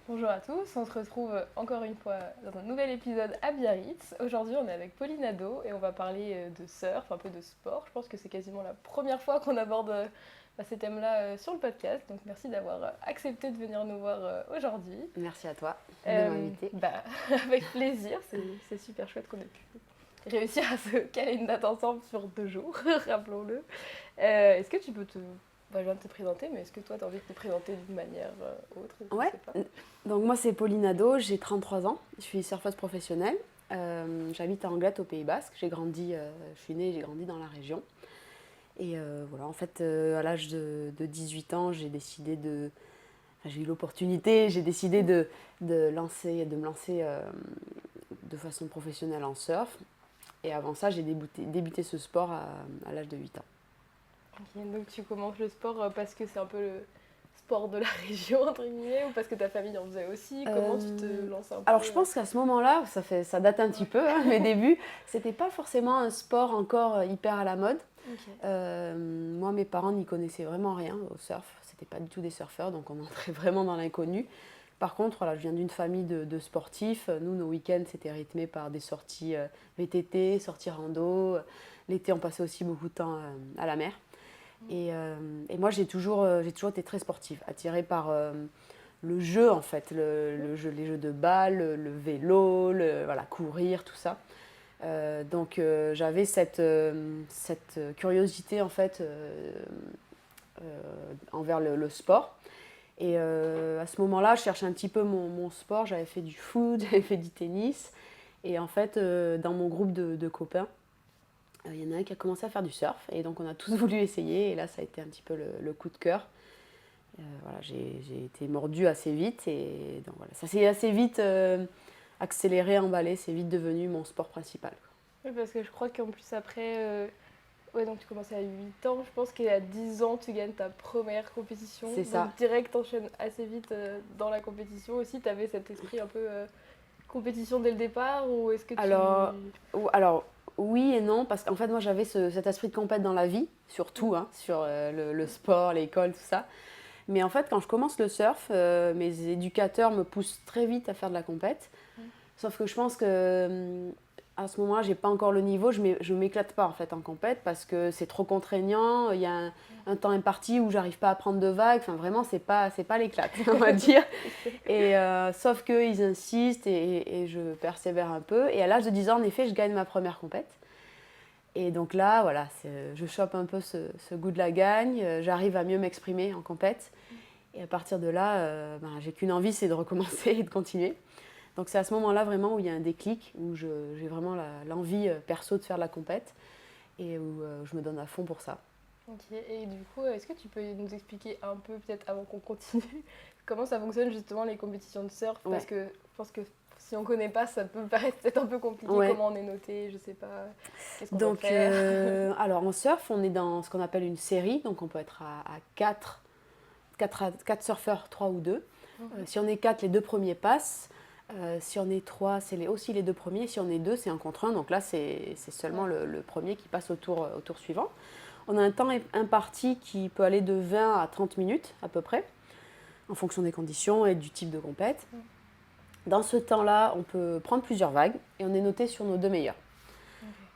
Bonjour à tous, on se retrouve encore une fois dans un nouvel épisode à Biarritz. Aujourd'hui on est avec Pauline Nadeau et on va parler de surf, un peu de sport. Je pense que c'est quasiment la première fois qu'on aborde ces thèmes-là sur le podcast. Donc merci d'avoir accepté de venir nous voir aujourd'hui. Merci à toi de m'inviter. Avec plaisir, c'est super chouette qu'on ait pu réussir à se caler une date ensemble sur 2 jours, rappelons-le. Est-ce que tu peux je viens de te présenter, mais est-ce que toi, tu as envie de te présenter d'une manière autre? Ouais, donc moi c'est Pauline Nadeau, j'ai 33 ans, je suis surfeuse professionnelle. J'habite à Anglette au Pays Basque, je suis née et j'ai grandi dans la région. Et voilà, en fait, à l'âge de 18 ans, j'ai eu l'opportunité, j'ai décidé de me lancer de façon professionnelle en surf. Et avant ça, j'ai débuté ce sport à l'âge de 8 ans. Ok, donc tu commences le sport parce que c'est un peu le sport de la région, entre guillemets, ou parce que ta famille en faisait aussi? Comment tu te lances un peu? Alors je pense qu'à ce moment-là, ça date un petit peu, hein, mes débuts, c'était pas forcément un sport encore hyper à la mode. Ok. Moi, mes parents n'y connaissaient vraiment rien au surf, c'était pas du tout des surfeurs, donc on entrait vraiment dans l'inconnu. Par contre, voilà, je viens d'une famille de sportifs. Nous, nos week-ends, c'était rythmé par des sorties VTT, sorties rando. L'été, on passait aussi beaucoup de temps à la mer. Et moi, j'ai toujours été très sportive, attirée par le jeu, en fait, les jeux de balle, le vélo, voilà, courir, tout ça. J'avais cette curiosité, en fait, envers le sport. Et à ce moment-là, je cherchais un petit peu mon sport. J'avais fait du foot, j'avais fait du tennis. Et en fait, dans mon groupe de copains, il y en a un qui a commencé à faire du surf. Et donc, on a tous voulu essayer. Et là, ça a été un petit peu le coup de cœur. Voilà, j'ai été mordue assez vite. Et donc, voilà, ça s'est assez vite accéléré, emballé. C'est vite devenu mon sport principal. Oui, parce que je crois qu'en plus après, ouais, donc tu commençais à 8 ans, je pense qu'à 10 ans, tu gagnes ta première compétition. C'est ça. Donc direct, t'enchaînes assez vite dans la compétition aussi. Tu avais cet esprit un peu compétition dès le départ, ou est-ce que tu... Alors, oui et non, parce qu'en fait, moi, j'avais cet esprit de compète dans la vie, surtout, hein, sur le sport, l'école, tout ça. Mais en fait, quand je commence le surf, mes éducateurs me poussent très vite à faire de la compète. Sauf que je pense que à ce moment-là, j'ai pas encore le niveau, je m'éclate pas en fait en compète parce que c'est trop contraignant. Il y a un temps imparti où j'arrive pas à prendre de vagues. Enfin, vraiment, c'est pas l'éclate, on va dire. Et sauf qu'ils insistent et je persévère un peu. Et à l'âge de 10 ans, en effet, je gagne ma première compète. Et donc là, voilà, je chope un peu ce goût de la gagne. J'arrive à mieux m'exprimer en compète. Et à partir de là, j'ai qu'une envie, c'est de recommencer et de continuer. Donc c'est à ce moment-là vraiment où il y a un déclic, où j'ai vraiment l'envie perso de faire de la compète et où je me donne à fond pour ça. Ok, et du coup, est-ce que tu peux nous expliquer un peu, peut-être avant qu'on continue, comment ça fonctionne justement les compétitions de surf? Ouais. Parce que je pense que si on connaît pas, ça peut paraître peut-être un peu compliqué. Ouais. Comment on est noté, je sais pas, qu'est-ce qu'on doit Donc, faire? alors en surf, on est dans ce qu'on appelle une série, donc on peut être à 4 surfeurs, 3 ou 2. Si on est 4, les 2 premiers passent. Si on est 3, c'est aussi les 2 premiers. Si on est 2, c'est un contre 1. Donc là, c'est seulement le premier qui passe au tour suivant. On a un temps imparti qui peut aller de 20 à 30 minutes à peu près, en fonction des conditions et du type de compète. Dans ce temps-là, on peut prendre plusieurs vagues et on est noté sur nos 2 meilleurs.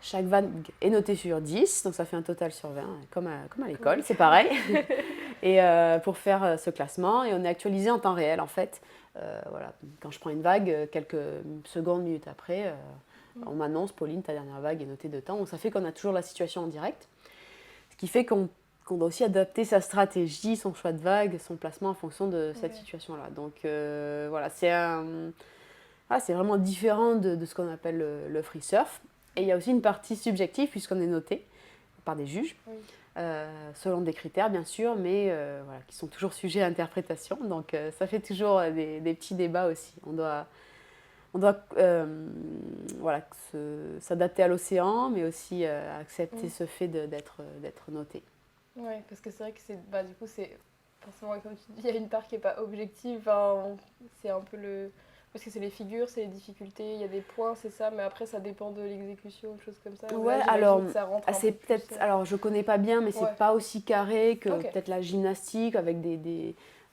Chaque vague est notée sur 10, donc ça fait un total sur 20, comme à l'école, c'est pareil. Et pour faire ce classement, et on est actualisé en temps réel en fait. Voilà. Quand je prends une vague, quelques secondes, minutes après, on m'annonce, Pauline, ta dernière vague est notée de temps. Donc ça fait qu'on a toujours la situation en direct. Ce qui fait qu'on doit aussi adapter sa stratégie, son choix de vague, son placement en fonction de cette situation-là. Donc voilà, c'est vraiment différent de ce qu'on appelle le free surf. Et il y a aussi une partie subjective puisqu'on est noté par des juges, selon des critères bien sûr, mais voilà, qui sont toujours sujets à interprétation. Donc ça fait toujours des petits débats aussi. On doit voilà, s'adapter à l'océan, mais aussi accepter ce fait d'être noté. Oui, parce que c'est vrai que du coup, c'est forcément, comme tu dis, il y a une part qui n'est pas objective. Enfin, c'est un peu le. Parce que c'est les figures, c'est les difficultés, il y a des points, c'est ça, mais après, ça dépend de l'exécution, des choses comme ça. Ouais, Là, alors, que ça rentre un c'est peu plus, peut-être. Alors, je connais pas bien, mais c'est pas aussi carré que Ok. peut-être la gymnastique avec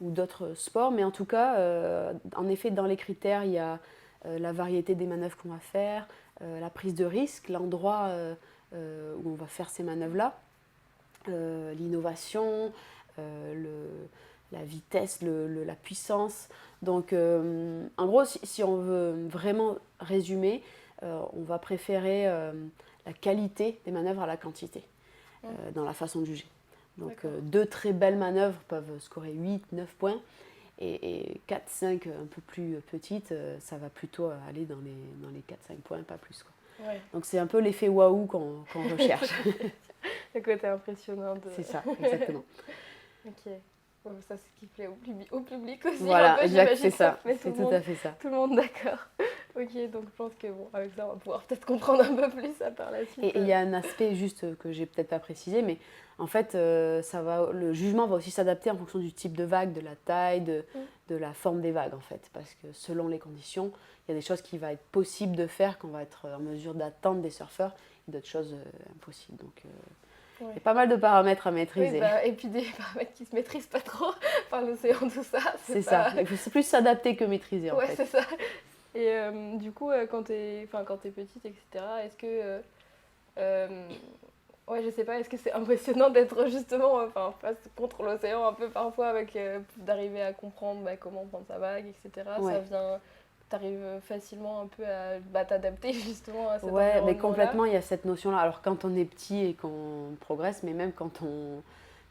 ou d'autres sports. Mais en tout cas, en effet, dans les critères, il y a la variété des manœuvres qu'on va faire, la prise de risque, l'endroit où on va faire ces manœuvres-là, l'innovation, la vitesse, la puissance. Donc, en gros, si on veut vraiment résumer, on va préférer la qualité des manœuvres à la quantité dans la façon de juger. Donc, deux très belles manœuvres peuvent scorer 8, 9 points. Et 4, 5 un peu plus petites, ça va plutôt aller dans les 4-5 points, pas plus, quoi. Ouais. Donc c'est un peu l'effet waouh qu'on recherche. Le côté impressionnant de... C'est ça, exactement. Ok. Bon, ça, c'est ce qui plaît au public aussi. Voilà, un peu, exact, j'imagine c'est ça. Mais C'est tout à fait ça. tout le monde d'accord. Ok, donc je pense que bon, avec ça, on va pouvoir peut-être comprendre un peu plus ça par la suite. Et il y a un aspect juste que j'ai peut-être pas précisé, mais en fait, le jugement va aussi s'adapter en fonction du type de vague, de la taille, de la forme des vagues, en fait. Parce que selon les conditions, il y a des choses qui vont être possibles de faire, qu'on va être en mesure d'attendre des surfeurs, et d'autres choses impossibles. Donc, il y a pas mal de paramètres à maîtriser. Oui, et puis des paramètres qui ne se maîtrisent pas trop, par l'océan, tout ça. C'est ça, c'est plus s'adapter que maîtriser, en fait. Ouais, c'est ça. Et du coup, quand t'es petite, etc., est-ce que... ouais, je sais pas, est-ce que c'est impressionnant d'être justement face contre l'océan un peu parfois, avec d'arriver à comprendre comment prendre sa vague, etc. Ouais. Ça vient... T'arrives facilement un peu à t'adapter justement à cet environnement-là. Ouais, mais complètement, il y a cette notion-là. Alors quand on est petit et qu'on progresse, mais même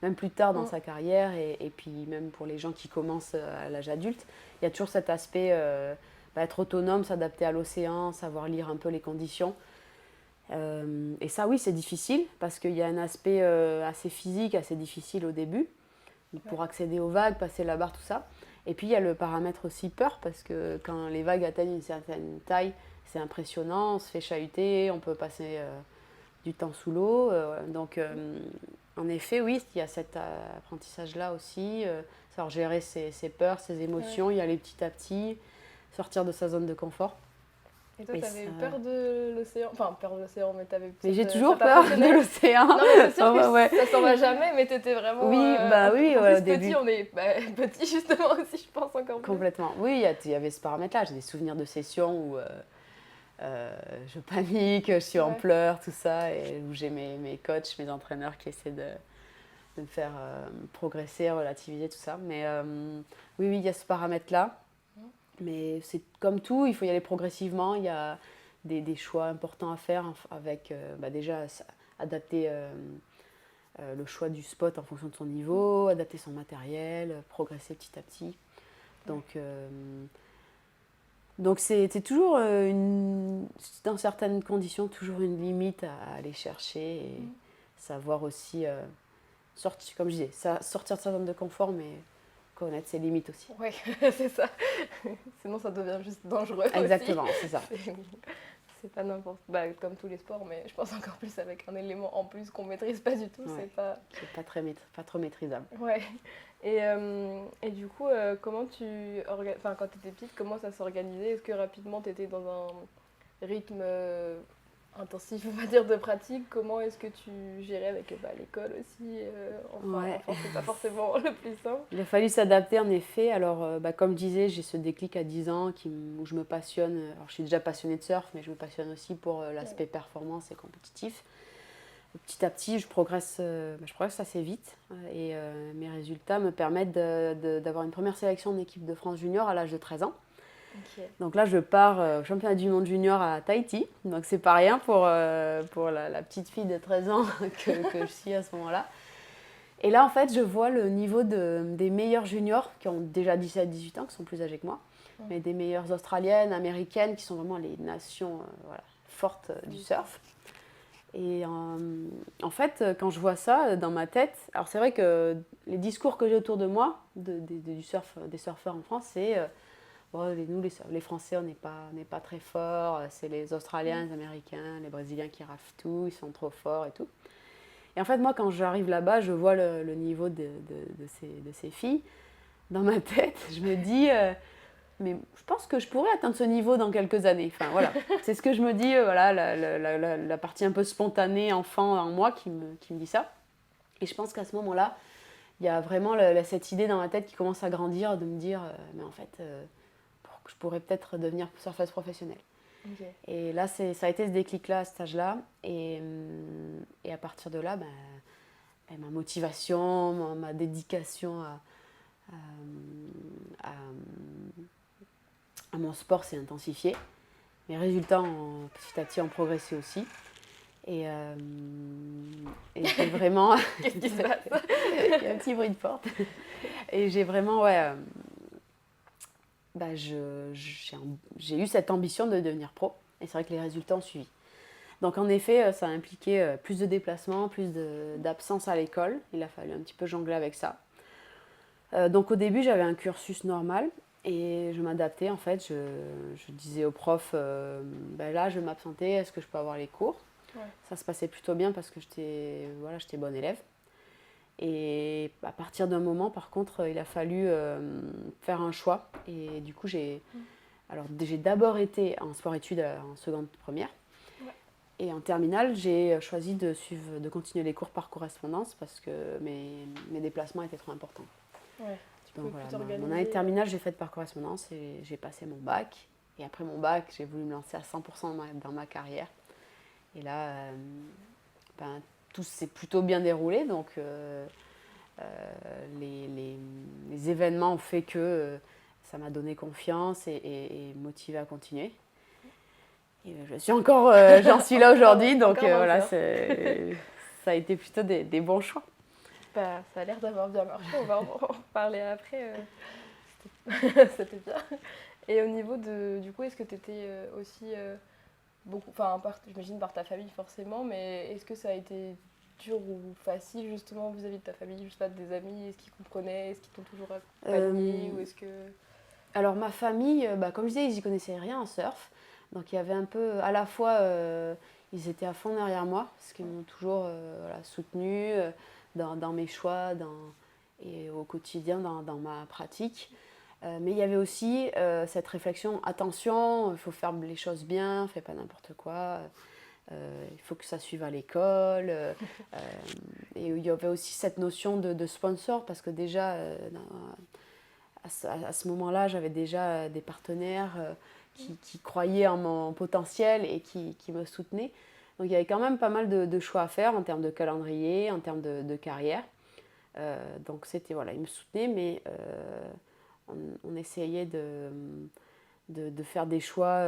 même plus tard dans sa carrière, et puis même pour les gens qui commencent à l'âge adulte, il y a toujours cet aspect être autonome, s'adapter à l'océan, savoir lire un peu les conditions. Et ça, oui, c'est difficile parce qu'il y a un aspect assez physique, assez difficile au début pour accéder aux vagues, passer la barre, tout ça. Et puis il y a le paramètre aussi peur, parce que quand les vagues atteignent une certaine taille, c'est impressionnant, on se fait chahuter, on peut passer du temps sous l'eau. Donc en effet, oui, il y a cet apprentissage-là aussi, savoir gérer ses peurs, ses émotions, y aller petit à petit, sortir de sa zone de confort. Et toi, t'avais eu peur de l'océan? Enfin, peur de l'océan, mais t'avais... Mais j'ai toujours peur de l'océan. Non, mais c'est sûr que ça s'en va jamais, mais t'étais vraiment... Oui, oui, au début. Petit, on est petit justement aussi, je pense, encore plus. Complètement. Oui, il y avait ce paramètre-là. J'ai des souvenirs de sessions où je panique, je suis en pleurs, tout ça, et où j'ai mes coachs, mes entraîneurs qui essaient de me faire progresser, relativiser, tout ça. Mais oui, il y a ce paramètre-là. Mais c'est comme tout, il faut y aller progressivement. Il y a des choix importants à faire avec déjà adapter le choix du spot en fonction de son niveau, adapter son matériel, progresser petit à petit. Donc c'est toujours, dans certaines conditions, toujours une limite à aller chercher et savoir aussi, comme je disais, sortir de sa zone de confort, mais connaître ses limites aussi. Oui, c'est ça. Sinon, ça devient juste dangereux. Exactement, aussi. C'est ça. C'est pas n'importe... comme tous les sports, mais je pense encore plus avec un élément en plus qu'on maîtrise pas du tout. Ouais. C'est pas trop maîtrisable. Ouais. Et du coup, comment quand tu étais petite, comment ça s'organisait? Est-ce que rapidement tu étais dans un rythme intensif, on va dire, de pratique? Comment est-ce que tu gérais avec l'école aussi? C'est pas forcément le plus simple. Il a fallu s'adapter en effet. Alors, comme je disais, j'ai ce déclic à 10 ans où je me passionne. Alors, je suis déjà passionnée de surf, mais je me passionne aussi pour l'aspect performance et compétitif. Petit à petit, je progresse assez vite et mes résultats me permettent d'avoir une première sélection en équipe de France junior à l'âge de 13 ans. Okay. Donc là, je pars au championnat du monde junior à Tahiti. Donc c'est pas rien pour la petite fille de 13 ans que je suis à ce moment-là. Et là, en fait, je vois le niveau des meilleurs juniors qui ont déjà 17-18 ans, qui sont plus âgés que moi, mais des meilleures australiennes, américaines, qui sont vraiment les nations fortes du surf. Et en fait, quand je vois ça dans ma tête, alors c'est vrai que les discours que j'ai autour de moi, des surfeurs en France, c'est nous les Français, on n'est pas très forts, c'est les Australiens, les Américains, les Brésiliens qui raflent tout, ils sont trop forts et tout. Et en fait, moi, quand j'arrive là-bas, je vois le niveau de ces filles. Dans ma tête, je me dis... mais je pense que je pourrais atteindre ce niveau dans quelques années. Enfin, voilà. C'est ce que je me dis, la partie un peu spontanée, enfant en moi qui me dit ça. Et je pense qu'à ce moment-là, il y a vraiment cette idée dans ma tête qui commence à grandir, de me dire, mais en fait, je pourrais peut-être devenir surfeuse professionnelle. Ok. Et là, ça a été ce déclic-là, à cet âge-là. Et à partir de là, ma motivation, ma dédication à, à mon sport s'est intensifiée. Mes résultats ont petit à petit ont progressé aussi. Et j'ai vraiment. Qu'est-ce qui se passe? Il y a un petit bruit de porte. Et j'ai vraiment, ouais. J'ai eu cette ambition de devenir pro. Et c'est vrai que les résultats ont suivi. Donc en effet, ça a impliqué plus de déplacements, plus d'absence à l'école. Il a fallu un petit peu jongler avec ça. Donc au début, j'avais un cursus normal. Et je m'adaptais en fait. Je disais au prof, là, je vais m'absenter, est-ce que je peux avoir les cours? Ouais. Ça se passait plutôt bien parce que j'étais bonne élève. Et à partir d'un moment, par contre, il a fallu faire un choix. Et du coup, j'ai d'abord été en sport-études en seconde première. Ouais. Et en terminale, j'ai choisi de continuer les cours par correspondance parce que mes déplacements étaient trop importants. Ouais. Donc voilà, mon année de terminale, j'ai faite par correspondance et j'ai passé mon bac. Et après mon bac, j'ai voulu me lancer à 100% dans ma carrière. Et là, tout s'est plutôt bien déroulé. Donc les événements ont fait que ça m'a donné confiance et motivé à continuer. Et j'en suis là aujourd'hui. Donc voilà, ça a été plutôt des bons choix. Ça a l'air d'avoir bien marché, on va en parler après. C'était bien. Et au niveau du coup, est-ce que tu étais aussi beaucoup, j'imagine par ta famille forcément, mais est-ce que ça a été dur ou facile justement vis-à-vis de ta famille, je sais pas, des amis, est-ce qu'ils comprenaient, est-ce qu'ils t'ont toujours accompagné ou est-ce que... Alors ma famille, comme je disais, ils n'y connaissaient rien en surf, donc il y avait un peu, à la fois, ils étaient à fond derrière moi, parce qu'ils m'ont toujours soutenue dans mes choix et au quotidien dans ma pratique. Mais il y avait aussi cette réflexion, attention, il faut faire les choses bien, fais pas n'importe quoi, il faut que ça suive à l'école. Et il y avait aussi cette notion de sponsor, parce que déjà, à ce moment-là, j'avais déjà des partenaires qui croyaient en mon potentiel et qui me soutenaient. Donc il y avait quand même pas mal de choix à faire en termes de calendrier, en termes de carrière. Donc c'était, voilà, ils me soutenaient, mais on essayait de faire des choix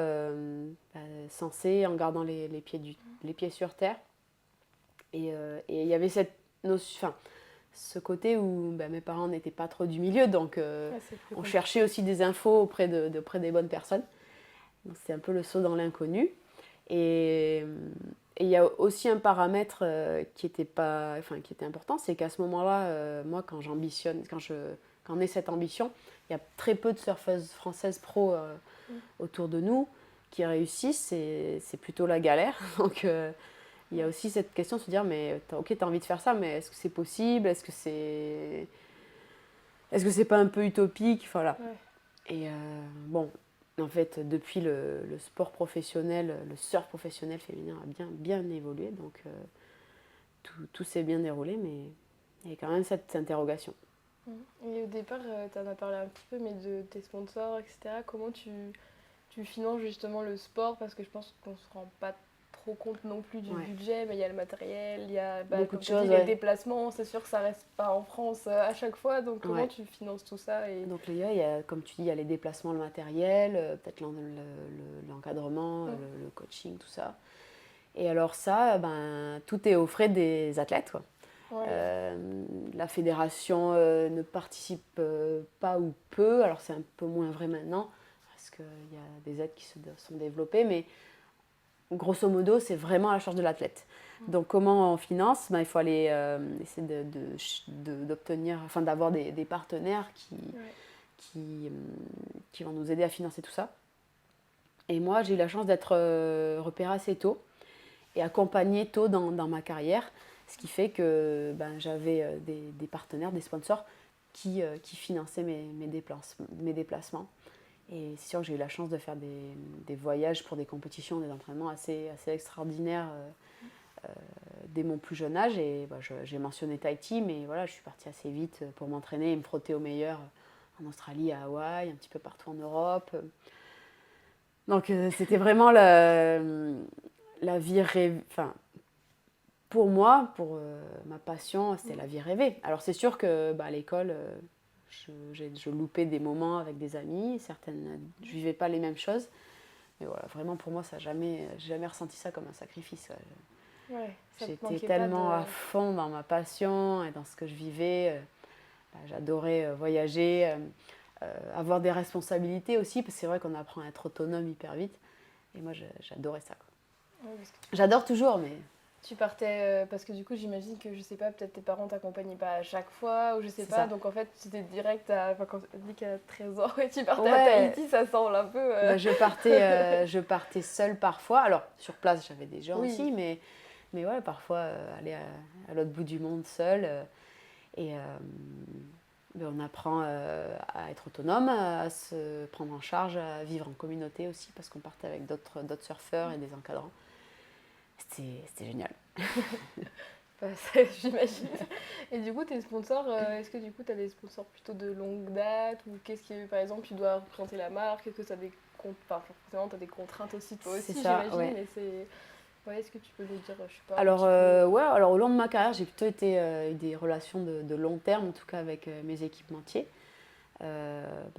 sensés en gardant les pieds sur terre. Et il y avait cette notion, ce côté où mes parents n'étaient pas trop du milieu, donc on cherchait aussi des infos auprès des bonnes personnes. Donc c'est un peu le saut dans l'inconnu. Et il y a aussi un paramètre qui était important, c'est qu'à ce moment-là, moi quand on ait cette ambition, il y a très peu de surfeuses françaises pro autour de nous qui réussissent, c'est plutôt la galère. Donc il y a aussi cette question de se dire, mais ok, tu as envie de faire ça, mais est-ce que c'est possible? Est-ce que c'est pas un peu utopique? Voilà. Ouais. Et en fait, depuis le sport professionnel, le surf professionnel féminin a bien évolué, donc tout s'est bien déroulé, mais il y a quand même cette interrogation. Et au départ, tu en as parlé un petit peu, mais de tes sponsors, etc., comment tu finances justement le sport? Parce que je pense qu'on se rend pas trop compte non plus du budget, mais il y a le matériel, il y a beaucoup de choses, les déplacements, c'est sûr que ça reste pas en France à chaque fois, donc comment tu finances tout ça Donc il y a, comme tu dis, il y a les déplacements, le matériel, peut-être l'encadrement, le coaching, tout ça. Et alors ça, tout est aux frais des athlètes, quoi. Ouais. La fédération ne participe pas ou peu, alors c'est un peu moins vrai maintenant, parce qu'il y a des aides qui se sont développées, mais grosso modo, c'est vraiment à la charge de l'athlète. Donc comment on finance? Il faut aller essayer d'obtenir, d'avoir des partenaires qui vont nous aider à financer tout ça. Et moi, j'ai eu la chance d'être repérée assez tôt et accompagnée tôt dans ma carrière, ce qui fait que j'avais des partenaires, des sponsors qui finançaient mes déplacements. Et c'est sûr que j'ai eu la chance de faire des voyages pour des compétitions, des entraînements assez extraordinaires dès mon plus jeune âge. Et j'ai mentionné Tahiti, mais voilà, je suis partie assez vite pour m'entraîner et me frotter au meilleur en Australie, à Hawaï, un petit peu partout en Europe. Donc c'était vraiment la vie rêvée. Enfin, pour moi, pour ma passion, c'était la vie rêvée. Alors c'est sûr que à l'école, je loupais des moments avec des amis. Certaines, je ne vivais pas les mêmes choses. Mais voilà, vraiment pour moi, j'ai jamais ressenti ça comme un sacrifice. Ouais, ça te J'étais manquait tellement pas à fond dans ma passion et dans ce que je vivais. J'adorais voyager, avoir des responsabilités aussi, parce que c'est vrai qu'on apprend à être autonome hyper vite. Et moi, j'adorais ça, quoi. Ouais, J'adore toujours, mais tu partais parce que du coup j'imagine que je sais pas, peut-être tes parents t'accompagnaient pas à chaque fois ou je sais c'est pas, ça. donc en fait c'était direct enfin, quand tu dis qu'à 13 ans et tu partais à Ouais, Tahiti, ça semble un peu... je partais seule parfois. Alors, sur place, j'avais des gens Oui, aussi, mais ouais, parfois aller à l'autre bout du monde seule. Et on apprend à être autonome, à se prendre en charge, à vivre en communauté aussi, parce qu'on partait avec d'autres surfeurs et des encadrants. C'était génial. bah, j'imagine. Et du coup tes sponsors, est-ce que du coup tu as des sponsors plutôt de longue date ou qu'est-ce qui, par exemple, tu dois représenter la marque, est-ce que tu as des enfin forcément tu as des contraintes aussi toi C'est aussi ça, j'imagine, ouais. mais c'est... Ouais, est-ce que tu peux nous dire, je sais pas, un Alors, petit peu... ouais, alors au long de ma carrière, j'ai plutôt eu des relations de long terme, en tout cas avec mes équipementiers.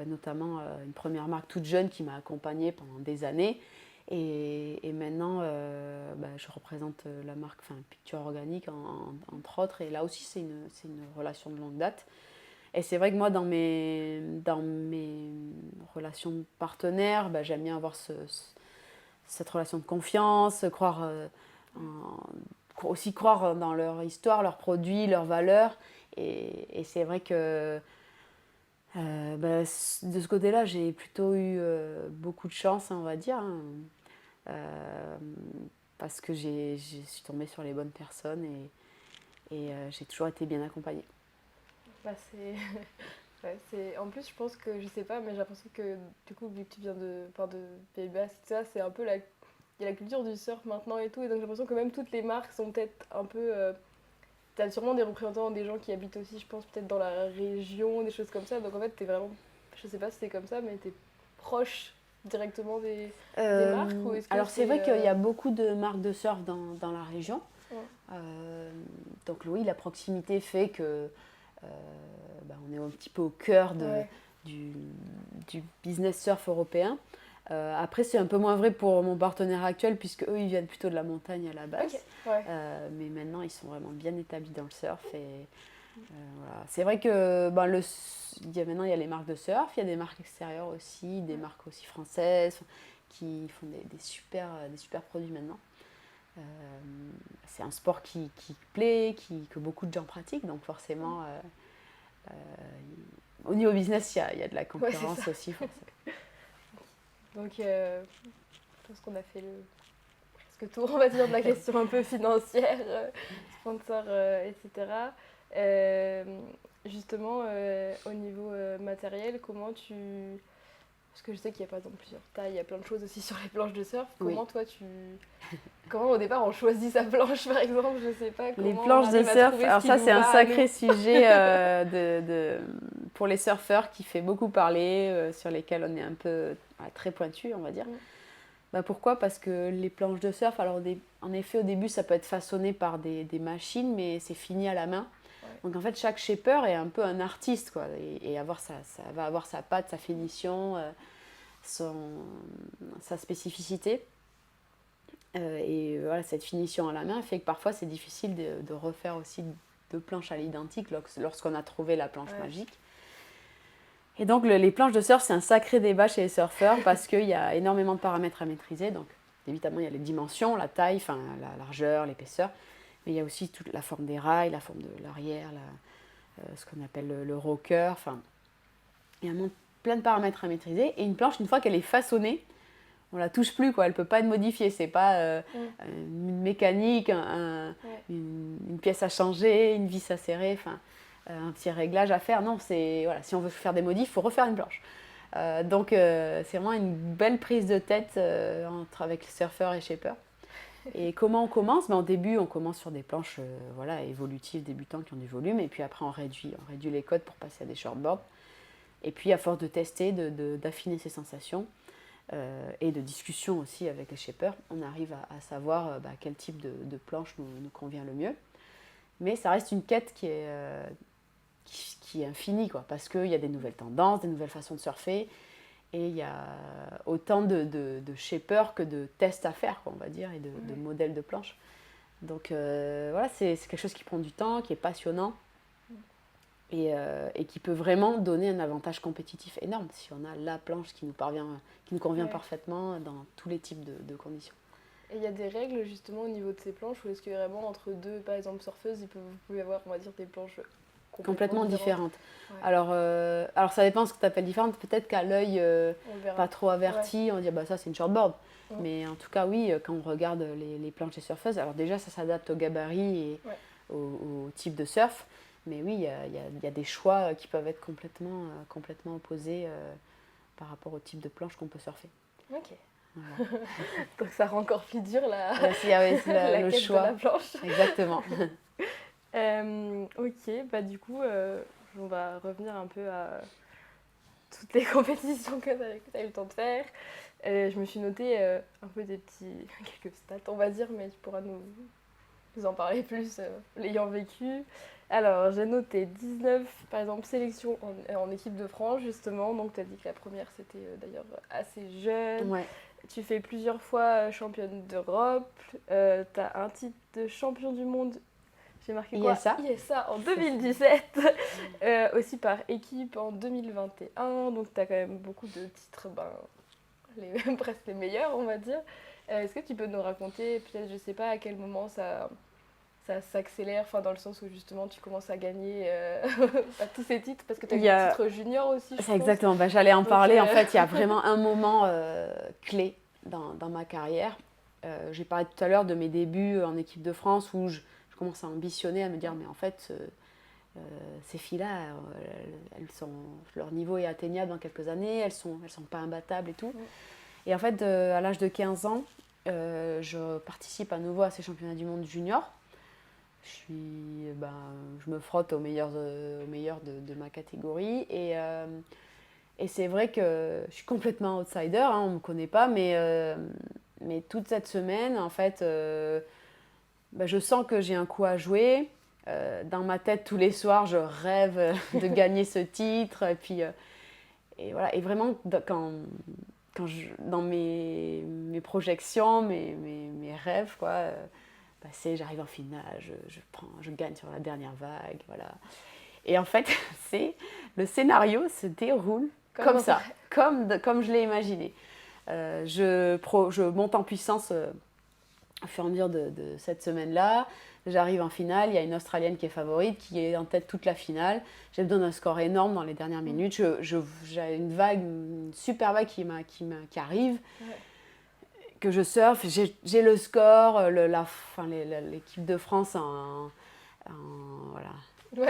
Notamment une première marque toute jeune qui m'a accompagnée pendant des années. Et maintenant, je représente la marque Picture Organique, entre autres. Et là aussi, c'est une relation de longue date. Et c'est vrai que moi, dans mes relations partenaires, j'aime bien avoir cette relation de confiance, aussi croire dans leur histoire, leurs produits, leurs valeurs. Et c'est vrai que de ce côté-là, j'ai plutôt eu beaucoup de chance, on va dire, hein, euh, parce que je suis tombée sur les bonnes personnes et j'ai toujours été bien accompagnée. Bah, c'est... Ouais, c'est... En plus, je pense que, je sais pas, mais j'ai l'impression que, du coup, vu que tu viens de Pays-Bas, c'est un peu il y a la culture du surf maintenant et tout, et donc j'ai l'impression que même toutes les marques sont peut-être un peu... T'as sûrement des représentants, des gens qui habitent aussi, je pense, peut-être dans la région, des choses comme ça, donc en fait, t'es vraiment... Je sais pas si c'est comme ça, mais t'es proche directement des marques, ou est-ce que Alors c'est vrai qu'il y c'est... a beaucoup de marques de surf dans la région. Ouais. Donc oui, la proximité fait que on est un petit peu au cœur Ouais. du business surf européen. Après, c'est un peu moins vrai pour mon partenaire actuel, puisque eux, ils viennent plutôt de la montagne à la base. Ok, ouais. Mais maintenant, ils sont vraiment bien établis dans le surf. Et voilà. C'est vrai que maintenant, il y a les marques de surf, il y a des marques extérieures aussi, des marques aussi françaises qui font des super produits maintenant. C'est un sport qui plaît, que beaucoup de gens pratiquent, donc forcément, au niveau business, il y a de la Ouais, c'est concurrence ça. aussi, forcément. Donc, je pense qu'on a fait le presque tour, on va dire, de la question un peu financière, sponsor, etc. Euh, Justement, au niveau matériel, comment tu... Parce que je sais qu'il y a par exemple plusieurs tailles, il y a plein de choses aussi sur les planches de surf. Oui. Comment toi tu... Comment au départ on choisit sa planche par exemple, je sais pas, Les comment on planches de arrive à surf, trouver alors ce qui ça nous c'est un va à sacré nous. sujet pour les surfeurs qui fait beaucoup parler, sur lesquels on est un peu très pointu, on va dire. Pourquoi? Parce que les planches de surf, alors en effet au début ça peut être façonné par des machines, mais c'est fini à la main. Ouais. Donc en fait chaque shaper est un peu un artiste, quoi, et va avoir sa patte, sa finition, sa spécificité. Et voilà, cette finition à la main fait que parfois c'est difficile de refaire aussi deux planches à l'identique lorsqu'on a trouvé la planche magique. Et donc les planches de surf, c'est un sacré débat chez les surfeurs parce qu'il y a énormément de paramètres à maîtriser. Donc évidemment, il y a les dimensions, la taille, la largeur, l'épaisseur, mais il y a aussi toute la forme des rails, la forme de l'arrière, ce qu'on appelle le rocker. Enfin, il y a plein de paramètres à maîtriser. Et une planche, une fois qu'elle est façonnée, on la touche plus, quoi. Elle peut pas être modifiée. C'est pas une mécanique, une pièce à changer, une vis à serrer, un petit réglage à faire. Non, voilà, si on veut faire des modifs, il faut refaire une planche. Donc c'est vraiment une belle prise de tête avec surfeurs et shapers. Et comment on commence? Au début, on commence sur des planches évolutives, débutants qui ont du volume. Et puis après, on réduit les codes pour passer à des shortboards. Et puis, à force de tester, d'affiner ses sensations et de discussion aussi avec les shapers, on arrive à savoir quel type de planche nous convient le mieux. Mais ça reste une quête qui est infinie, quoi, parce qu'il y a des nouvelles tendances, des nouvelles façons de surfer. Et il y a autant de shapers que de tests à faire, quoi, on va dire, et de modèles de planches. Donc c'est quelque chose qui prend du temps, qui est passionnant et qui peut vraiment donner un avantage compétitif énorme si on a la planche qui nous convient parfaitement dans tous les types de conditions. Et il y a des règles justement au niveau de ces planches, ou est-ce que vraiment entre deux, par exemple, surfeuses, vous pouvez avoir, on va dire, des planches complètement différentes. Ouais. Alors ça dépend de ce que tu appelles différentes. Peut-être qu'à l'œil pas trop averti, on dit ça c'est une shortboard. Mais en tout cas oui, quand on regarde les planches des surfeuses, alors déjà ça s'adapte au gabarit et au type de surf. Mais oui, il y a des choix qui peuvent être complètement opposés par rapport au type de planche qu'on peut surfer. Ok. Voilà. Donc ça rend encore plus dur la le quête choix. De la planche. Exactement. Ok, du coup, on va revenir un peu à toutes les compétitions que tu as eu le temps de faire. Je me suis noté un peu quelques stats, on va dire, mais tu pourras nous en parler plus, l'ayant vécu. Alors, j'ai noté 19, par exemple, sélections en équipe de France, justement. Donc, tu as dit que la première, c'était d'ailleurs assez jeune. Ouais. Tu fais plusieurs fois championne d'Europe. Tu as un titre de champion du monde. J'ai marqué quoi? ISA en 2017. Aussi par équipe en 2021. Donc, tu as quand même beaucoup de titres, presque les meilleurs, on va dire. Est-ce que tu peux nous raconter, peut-être, je sais pas à quel moment ça s'accélère, dans le sens où justement tu commences à gagner tous ces titres, parce que tu as eu des titres juniors aussi, je pense. Exactement, j'allais en parler. En fait, il y a vraiment un moment clé dans ma carrière. J'ai parlé tout à l'heure de mes débuts en équipe de France où je commence à ambitionner, à me dire mais en fait ces filles-là, leur niveau est atteignable dans quelques années, elles sont pas imbattables et tout. Et en fait, à l'âge de 15 ans, je participe à nouveau à ces championnats du monde junior. Je me frotte aux meilleurs de ma catégorie et c'est vrai que je suis complètement outsider, on ne me connaît pas, mais toute cette semaine, en fait, je sens que j'ai un coup à jouer. Dans ma tête, tous les soirs, je rêve de gagner ce titre. Et puis, et voilà. Et vraiment, dans mes projections, mes rêves, quoi, j'arrive en finale, je gagne sur la dernière vague, voilà. Et en fait, le scénario se déroule comme ça, comme je l'ai imaginé. Je monte en puissance au fur et à mesure de cette semaine-là. J'arrive en finale, il y a une Australienne qui est favorite, qui est en tête toute la finale. Je me donne un score énorme dans les dernières minutes. J'ai une super vague qui arrive, que je surfe. J'ai le score, l'équipe de France qui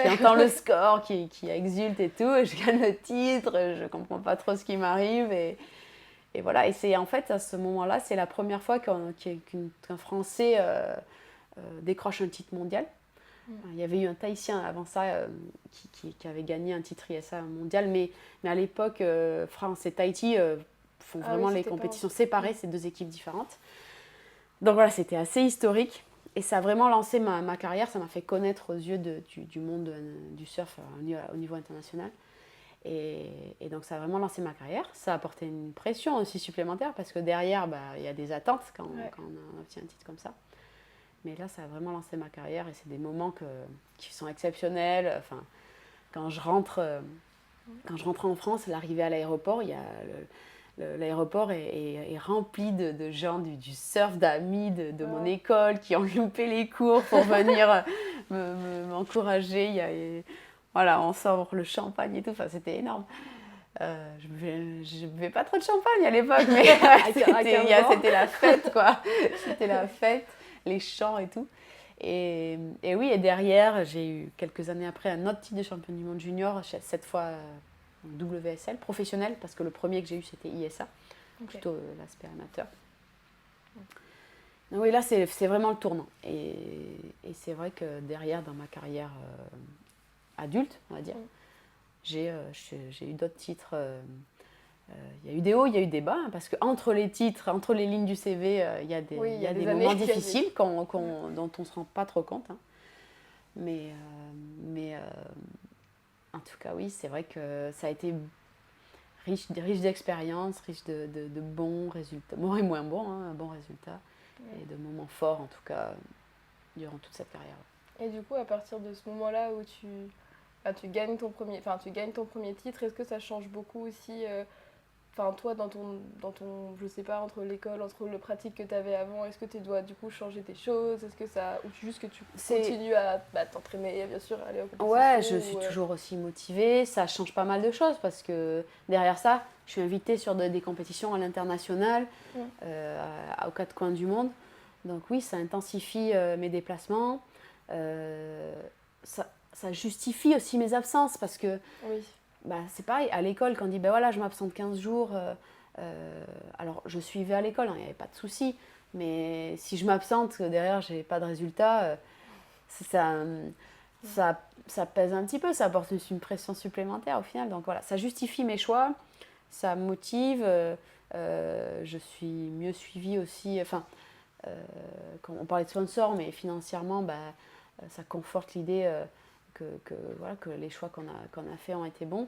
entend le score, qui exulte et tout. Et je gagne le titre, je ne comprends pas trop ce qui m'arrive. Et voilà, et c'est en fait à ce moment-là, c'est la première fois qu'un Français décroche un titre mondial. Il y avait eu un Tahitien avant ça qui avait gagné un titre ISA mondial, mais à l'époque, France et Tahiti font vraiment les compétitions séparées, c'est deux équipes différentes. Donc voilà, c'était assez historique et ça a vraiment lancé ma carrière, ça m'a fait connaître aux yeux du monde du surf au niveau international. Et donc ça a vraiment lancé ma carrière. Ça a apporté une pression aussi supplémentaire parce que derrière, il y a des attentes quand on obtient un titre comme ça. Mais là, ça a vraiment lancé ma carrière et c'est des moments qui sont exceptionnels. Enfin, quand je rentre en France, l'arrivée à l'aéroport, l'aéroport est rempli de gens du surf, d'amis de mon école qui ont loupé les cours pour venir m'encourager. Voilà, on sort le champagne et tout, enfin, c'était énorme. Je ne buvais pas trop de champagne à l'époque, mais c'était la fête, quoi. C'était la fête, les chants et tout. Et oui, et derrière, j'ai eu quelques années après un autre titre de championne du monde junior, cette fois en WSL, professionnel, parce que le premier que j'ai eu, c'était ISA, plutôt l'aspect amateur. Oui, là, c'est vraiment le tournant. Et c'est vrai que derrière, dans ma carrière adulte, on va dire, j'ai eu d'autres titres. Il y a eu des hauts, il y a eu des bas, hein, parce qu'entre les titres, entre les lignes du CV, Oui, il y a des années moments qu'il y a des- difficiles dont on ne se rend pas trop compte. Hein. Mais en tout cas, oui, c'est vrai que ça a été riche d'expériences, riche de bons résultats, bons et moins bons, hein, bons résultats, et de moments forts en tout cas durant toute cette carrière. Et du coup, à partir de ce moment-là où tu gagnes tu gagnes ton premier titre, est-ce que ça change beaucoup aussi toi, je sais pas, entre l'école, entre le pratique que tu avais avant, est-ce que tu dois du coup changer des choses? Est-ce que ça. Ou juste que tu continues à t'entraîner, bien sûr, aller en compétition? Ouais, je suis toujours aussi motivée. Ça change pas mal de choses parce que derrière ça, je suis invitée sur des compétitions à l'international, aux quatre coins du monde. Donc oui, ça intensifie mes déplacements. Ça justifie aussi mes absences parce que Oui. c'est pareil, à l'école, quand on dit ben voilà, je m'absente 15 jours, alors je suivais à l'école, il n'y avait pas de souci, mais si je m'absente, que derrière j'ai pas de résultat, ça, ça pèse un petit peu, ça apporte une pression supplémentaire au final. Donc voilà, ça justifie mes choix, ça me motive, je suis mieux suivie aussi. Enfin, quand on parlait de sponsors, mais financièrement, ça conforte l'idée voilà, que les choix qu'on a faits ont été bons.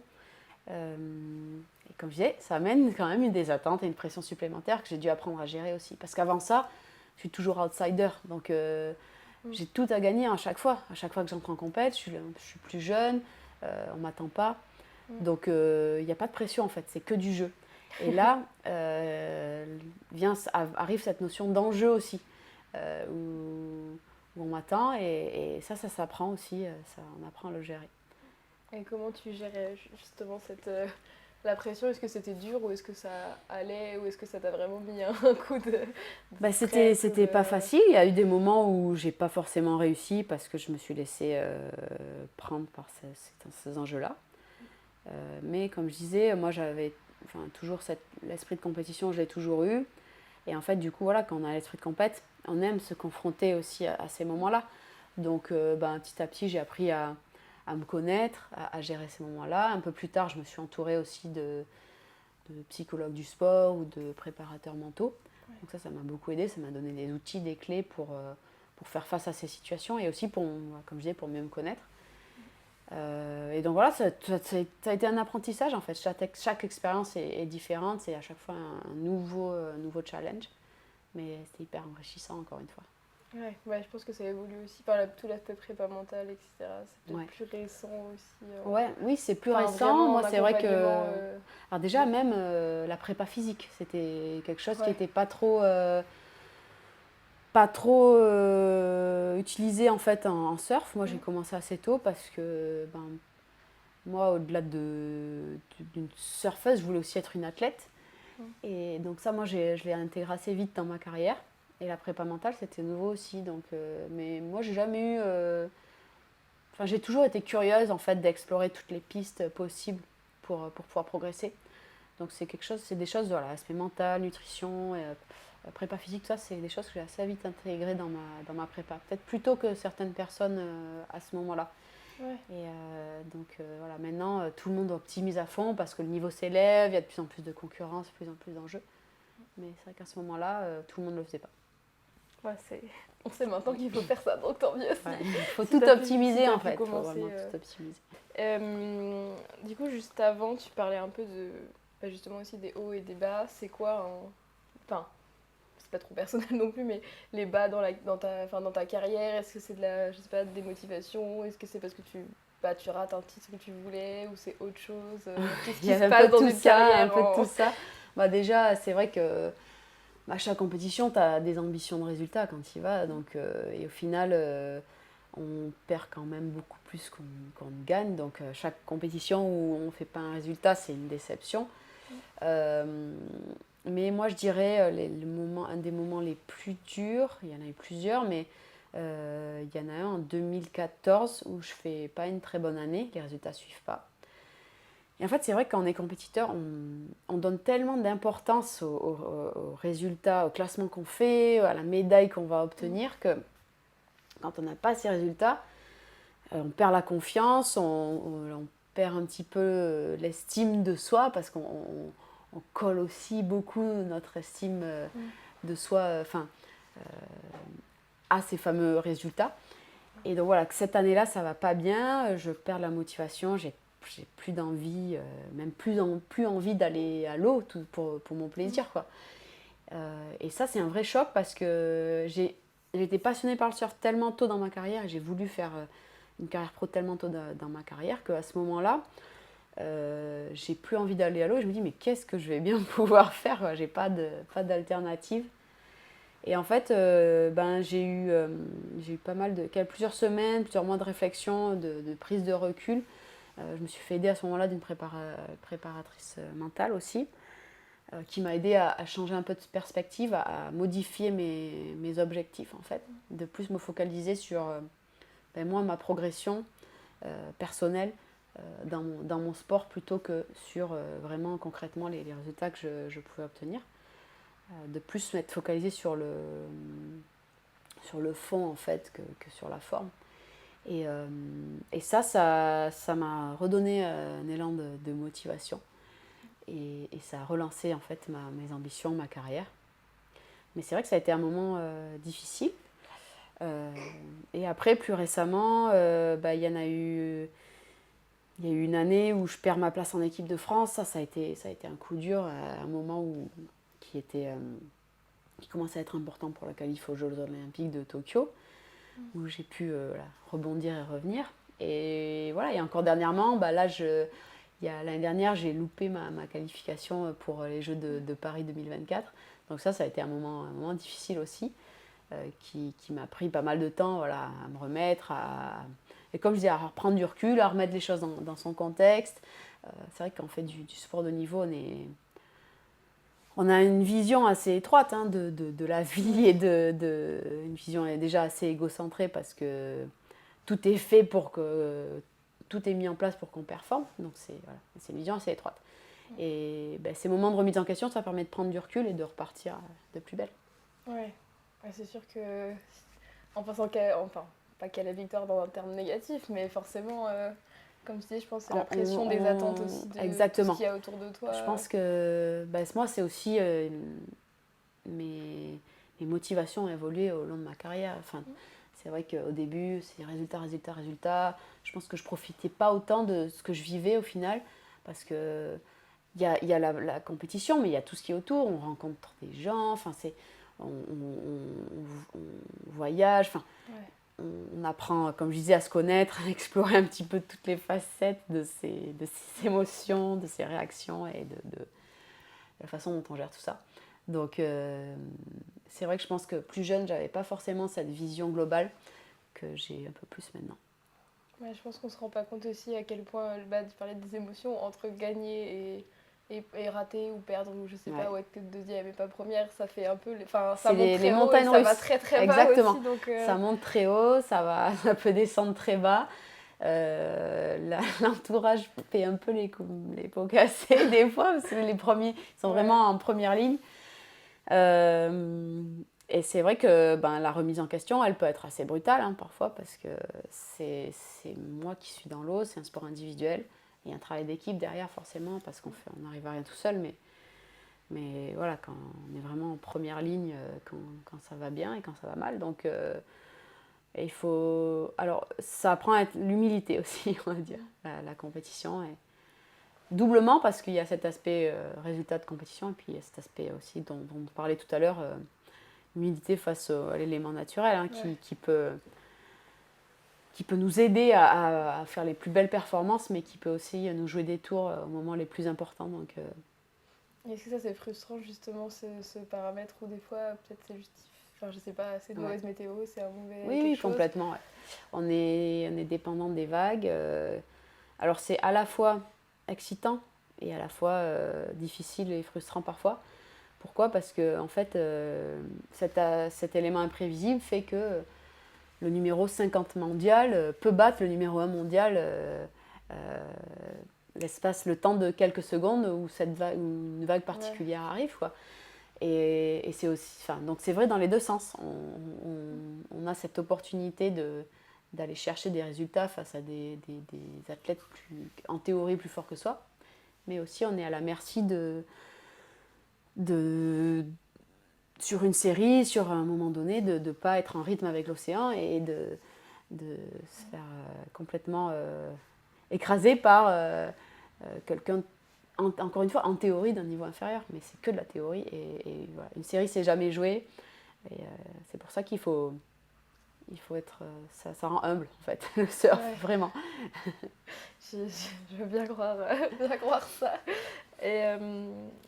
Et comme je disais, ça amène quand même des attentes et une pression supplémentaire que j'ai dû apprendre à gérer aussi. Parce qu'avant ça, je suis toujours outsider. Donc j'ai tout à gagner à chaque fois. À chaque fois que j'entre en compète, je suis plus jeune, on ne m'attend pas. Donc il n'y a pas de pression en fait, c'est que du jeu. Et là, arrive cette notion d'enjeu aussi, où on m'attend et ça s'apprend aussi, on apprend à le gérer. Et comment tu gérais justement la pression? Est-ce que c'était dur ou est-ce que ça allait ou est-ce que ça t'a vraiment mis un coup de C'était pas facile. Il y a eu des moments où j'ai pas forcément réussi parce que je me suis laissée prendre par ces enjeux-là. Mais comme je disais, moi j'avais toujours l'esprit de compétition, je l'ai toujours eu. Et en fait, du coup, voilà, quand on a l'esprit de compète, on aime se confronter aussi à ces moments-là. Donc petit à petit, j'ai appris à me connaître, à gérer ces moments-là. Un peu plus tard, je me suis entourée aussi de psychologues du sport ou de préparateurs mentaux. Donc ça m'a beaucoup aidé, ça m'a donné des outils, des clés pour faire face à ces situations et aussi comme je disais, pour mieux me connaître. Et donc voilà, ça a été un apprentissage en fait. Chaque expérience est différente, c'est à chaque fois un nouveau challenge. Mais c'était hyper enrichissant encore une fois. Ouais, je pense que ça évolue aussi par tout l'aspect prépa mental, etc. C'est peut-être plus récent aussi. Oui, c'est plus récent. Moi, c'est vrai que. Alors, déjà, de... même la prépa physique, c'était quelque chose qui n'était pas trop. Utilisé en fait en surf. Moi, j'ai commencé assez tôt parce que moi, au-delà d'une surfeuse, je voulais aussi être une athlète. Et donc ça, moi, je l'ai intégré assez vite dans ma carrière. Et la prépa mentale, c'était nouveau aussi. Donc, mais moi, j'ai jamais eu... j'ai toujours été curieuse, en fait, d'explorer toutes les pistes possibles pour pouvoir progresser. Donc, c'est des choses, voilà, aspect mental, nutrition, prépa physique, ça, c'est des choses que j'ai assez vite intégrées dans ma prépa. Peut-être plus tôt que certaines personnes à ce moment-là. Ouais. Et donc voilà, maintenant tout le monde optimise à fond parce que le niveau s'élève, il y a de plus en plus de concurrence, de plus en plus d'enjeux. Mais c'est vrai qu'à ce moment-là, tout le monde ne le faisait pas. Ouais, on sait maintenant qu'il faut faire ça, donc tant mieux. Il faut tout optimiser en fait. Il faut vraiment tout optimiser. Du coup, juste avant, tu parlais un peu justement aussi des hauts et des bas. C'est quoi Enfin, c'est pas trop personnel non plus, mais les bas dans ta carrière, est-ce que c'est je sais pas, des motivations? Est-ce que c'est parce que tu rates un titre que tu voulais ou c'est autre chose? Qu'est-ce qui se passe dans une carrière? Un peu de tout ça. Déjà, c'est vrai que chaque compétition, tu as des ambitions de résultats quand tu y vas. Donc, et au final, on perd quand même beaucoup plus qu'on gagne. Donc, chaque compétition où on ne fait pas un résultat, c'est une déception. Mais moi, je dirais, un des moments les plus durs, il y en a eu plusieurs, mais il y en a un en 2014 où je ne fais pas une très bonne année, les résultats ne suivent pas. Et en fait, c'est vrai que quand on est compétiteur, on donne tellement d'importance aux résultats, au classement qu'on fait, à la médaille qu'on va obtenir, que quand on n'a pas ces résultats, on perd la confiance, on perd un petit peu l'estime de soi, parce qu'on on colle aussi beaucoup notre estime de soi à ces fameux résultats. Et donc voilà, que cette année-là, ça va pas bien, je perds la motivation, j'ai plus d'envie, même plus envie d'aller à l'eau pour mon plaisir, quoi. Et ça, c'est un vrai choc parce que j'étais passionnée par le surf tellement tôt dans ma carrière, et j'ai voulu faire une carrière pro tellement tôt dans ma carrière, qu'à ce moment-là, j'ai plus envie d'aller à l'eau. Et je me dis, mais qu'est-ce que je vais bien pouvoir faire, quoi. J'ai pas d'alternative. Et en fait, j'ai eu pas mal plusieurs semaines, plusieurs mois de réflexion, de prise de recul. Je me suis fait aider à ce moment-là d'une préparatrice mentale aussi, qui m'a aidé à changer un peu de perspective, à modifier mes objectifs en fait, de plus me focaliser sur moi, ma progression personnelle dans mon sport plutôt que sur vraiment concrètement les résultats que je pouvais obtenir. De plus m'être focalisée sur le fond en fait que sur la forme. Et ça m'a redonné un élan de motivation. Et ça a relancé en fait mes ambitions, ma carrière. Mais c'est vrai que ça a été un moment difficile. Et après, plus récemment, il y a eu une année où je perds ma place en équipe de France. Ça a été un coup dur, un moment qui commençait à être important pour la qualif aux Jeux Olympiques de Tokyo, où j'ai pu rebondir et revenir. Et voilà, et encore dernièrement, l'année dernière, j'ai loupé ma qualification pour les Jeux de Paris 2024. Donc ça a été un moment difficile aussi, qui m'a pris pas mal de temps, voilà, à me remettre, et comme je disais, à reprendre du recul, à remettre les choses dans son contexte. C'est vrai qu'on fait du sport de niveau, on a une vision assez étroite de la vie, et une vision déjà assez égocentrée, parce que tout est fait tout est mis en place pour qu'on performe. Donc c'est une vision assez étroite. Et ces moments de remise en question, ça permet de prendre du recul et de repartir de plus belle. Ouais, c'est sûr que en pensant pas qu'à la victoire dans un terme négatif, mais forcément, comme tu dis, je pense que c'est la pression des attentes aussi de exactement. tout ce qu'il y a autour de toi. Je pense que moi, c'est aussi mes motivations ont évolué au long de ma carrière. Enfin, c'est vrai qu'au début, c'est résultat. Je pense que je profitais pas autant de ce que je vivais au final, parce que il y a la compétition, mais il y a tout ce qui est autour. On rencontre des gens, enfin, on voyage, enfin, on apprend, comme je disais, à se connaître, à explorer un petit peu toutes les facettes de ces émotions, de ces réactions, et de la façon dont on gère tout ça. Donc c'est vrai que je pense que plus jeune, j'avais pas forcément cette vision globale que j'ai un peu plus maintenant. Ouais, je pense qu'on se rend pas compte aussi à quel point, tu parlais des émotions entre gagner et rater ou perdre, ou je sais pas, ou être deuxième et pas première, ça fait un peu, ça monte très haut et ça va très très bas. Exactement. Aussi. Donc, ça monte très haut, ça peut descendre très bas. L'entourage fait un peu les pots cassés des fois, parce que les premiers sont vraiment en première ligne. Et c'est vrai que la remise en question, elle peut être assez brutale parfois, parce que c'est moi qui suis dans l'eau, c'est un sport individuel. Il y a un travail d'équipe derrière forcément, parce qu'on n'arrive à rien tout seul, mais voilà, quand on est vraiment en première ligne, quand ça va bien et quand ça va mal. Donc il faut... Alors ça apprend à être l'humilité aussi, on va dire, la compétition. Et doublement, parce qu'il y a cet aspect résultat de compétition, et puis il y a cet aspect aussi dont on parlait tout à l'heure, humilité face à l'élément naturel, qui peut nous aider à faire les plus belles performances, mais qui peut aussi nous jouer des tours au moment les plus importants. Donc, est-ce que ça c'est frustrant justement, ce paramètre, où des fois peut-être c'est juste, je sais pas, c'est de mauvaise météo, c'est un mauvais Oui, complètement. Ouais. On est dépendant des vagues. Alors c'est à la fois excitant et à la fois difficile et frustrant parfois. Pourquoi ? Parce que en fait, cet élément imprévisible fait que le numéro 50 mondial peut battre le numéro 1 mondial le temps de quelques secondes où une vague particulière arrive, quoi. Et c'est aussi, donc c'est vrai dans les deux sens. On a cette opportunité d'aller chercher des résultats face à des athlètes en théorie plus forts que soi, mais aussi on est à la merci sur une série, sur un moment donné, de ne pas être en rythme avec l'océan et de se faire complètement écraser par quelqu'un, encore une fois, en théorie d'un niveau inférieur, mais c'est que de la théorie. Et voilà. Une série, c'est jamais joué. Et c'est pour ça qu'il faut être. Ça rend humble, en fait, le surf, vraiment. Je veux bien croire ça. Et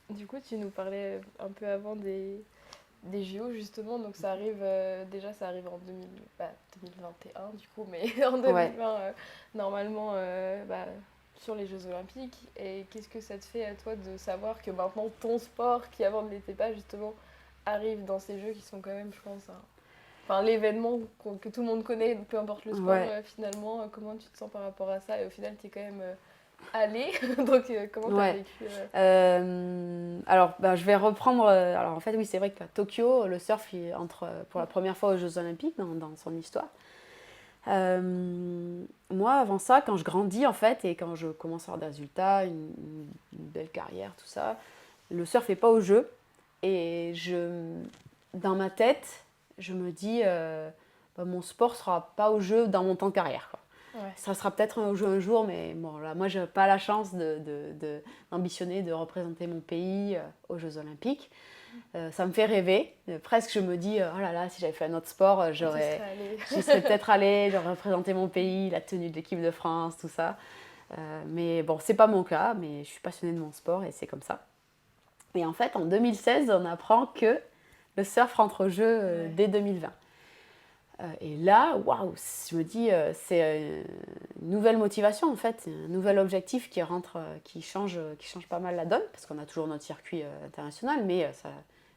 du coup, tu nous parlais un peu avant des JO, justement. Donc, ça arrive, ça arrive en 2021, du coup, mais en 2020, normalement, sur les Jeux Olympiques. Et qu'est-ce que ça te fait à toi de savoir que maintenant, ton sport, qui avant ne l'était pas, justement, arrive dans ces Jeux qui sont quand même, je pense, l'événement que tout le monde connaît, peu importe le sport, finalement, comment tu te sens par rapport à ça? Et au final, tu es quand même allée, donc comment tu as vécu Alors, je vais reprendre. Alors, en fait, oui, c'est vrai qu'à Tokyo, le surf il entre pour la première fois aux Jeux Olympiques dans son histoire. Moi, avant ça, quand je grandis, en fait, et quand je commence à avoir des résultats, une belle carrière, tout ça, le surf n'est pas au jeu. Et dans ma tête, je me dis, mon sport ne sera pas au jeu dans mon temps de carrière, quoi. Ça sera peut-être au jeu un jour, mais bon, là, moi, je n'ai pas la chance d'ambitionner, de représenter mon pays aux Jeux Olympiques. Ça me fait rêver. Presque, je me dis, oh là là, si j'avais fait un autre sport, j'y serais peut-être allée, j'aurais représenté mon pays, la tenue de l'équipe de France, tout ça. Mais bon, c'est pas mon cas, mais je suis passionnée de mon sport et c'est comme ça. Et en fait, en 2016, on apprend que le surf rentre au jeu dès 2020. Et là, waouh, je me dis, c'est une nouvelle motivation en fait, un nouvel objectif qui rentre, qui change pas mal la donne, parce qu'on a toujours notre circuit international, mais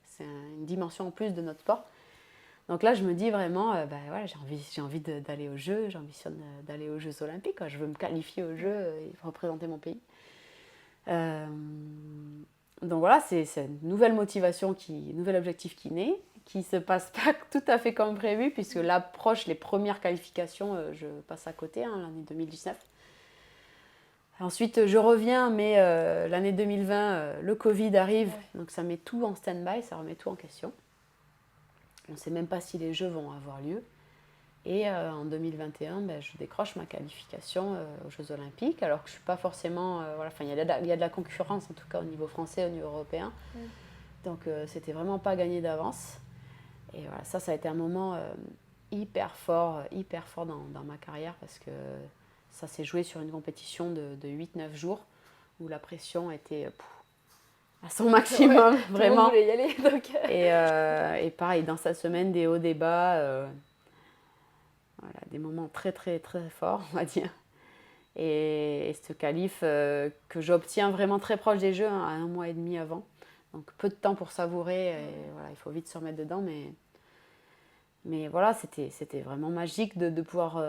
c'est une dimension en plus de notre sport. Donc là, je me dis vraiment, voilà, j'ai envie d'aller aux Jeux, j'ambitionne d'aller aux Jeux Olympiques, quoi. Je veux me qualifier aux Jeux et représenter mon pays. Donc voilà, c'est une nouvelle motivation, un nouvel objectif qui naît, qui ne se passe pas tout à fait comme prévu, puisque l'approche, les premières qualifications, je passe à côté, l'année 2019. Ensuite, je reviens, mais l'année 2020, le Covid arrive, donc ça met tout en stand-by, ça remet tout en question. On ne sait même pas si les Jeux vont avoir lieu. Et en 2021, je décroche ma qualification aux Jeux Olympiques, alors que je ne suis pas forcément... il y a de la concurrence, en tout cas au niveau français, au niveau européen. Donc, c'était vraiment pas gagné d'avance. Et voilà, ça a été un moment hyper fort dans ma carrière, parce que ça s'est joué sur une compétition de 8-9 jours, où la pression était à son maximum, vraiment. Tout le monde voulait y aller, donc... et pareil, dans cette semaine, des hauts, des bas... Voilà, des moments très très très forts, on va dire. Et ce qualif que j'obtiens vraiment très proche des Jeux, à 1 mois et demi avant. Donc peu de temps pour savourer, et voilà, il faut vite se remettre dedans. Mais voilà, c'était vraiment magique de pouvoir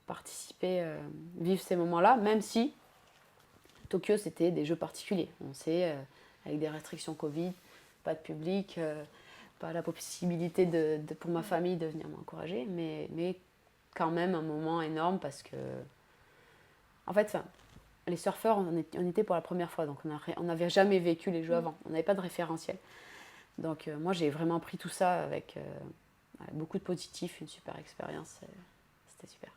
participer, vivre ces moments-là, même si Tokyo, c'était des Jeux particuliers. On sait, avec des restrictions Covid, pas de public, pas la possibilité pour ma famille de venir m'encourager, mais quand même un moment énorme, parce que, en fait, les surfeurs, on était pour la première fois, donc on n'avait jamais vécu les Jeux avant, on n'avait pas de référentiel. Donc moi, j'ai vraiment pris tout ça avec beaucoup de positif, une super expérience, c'était super.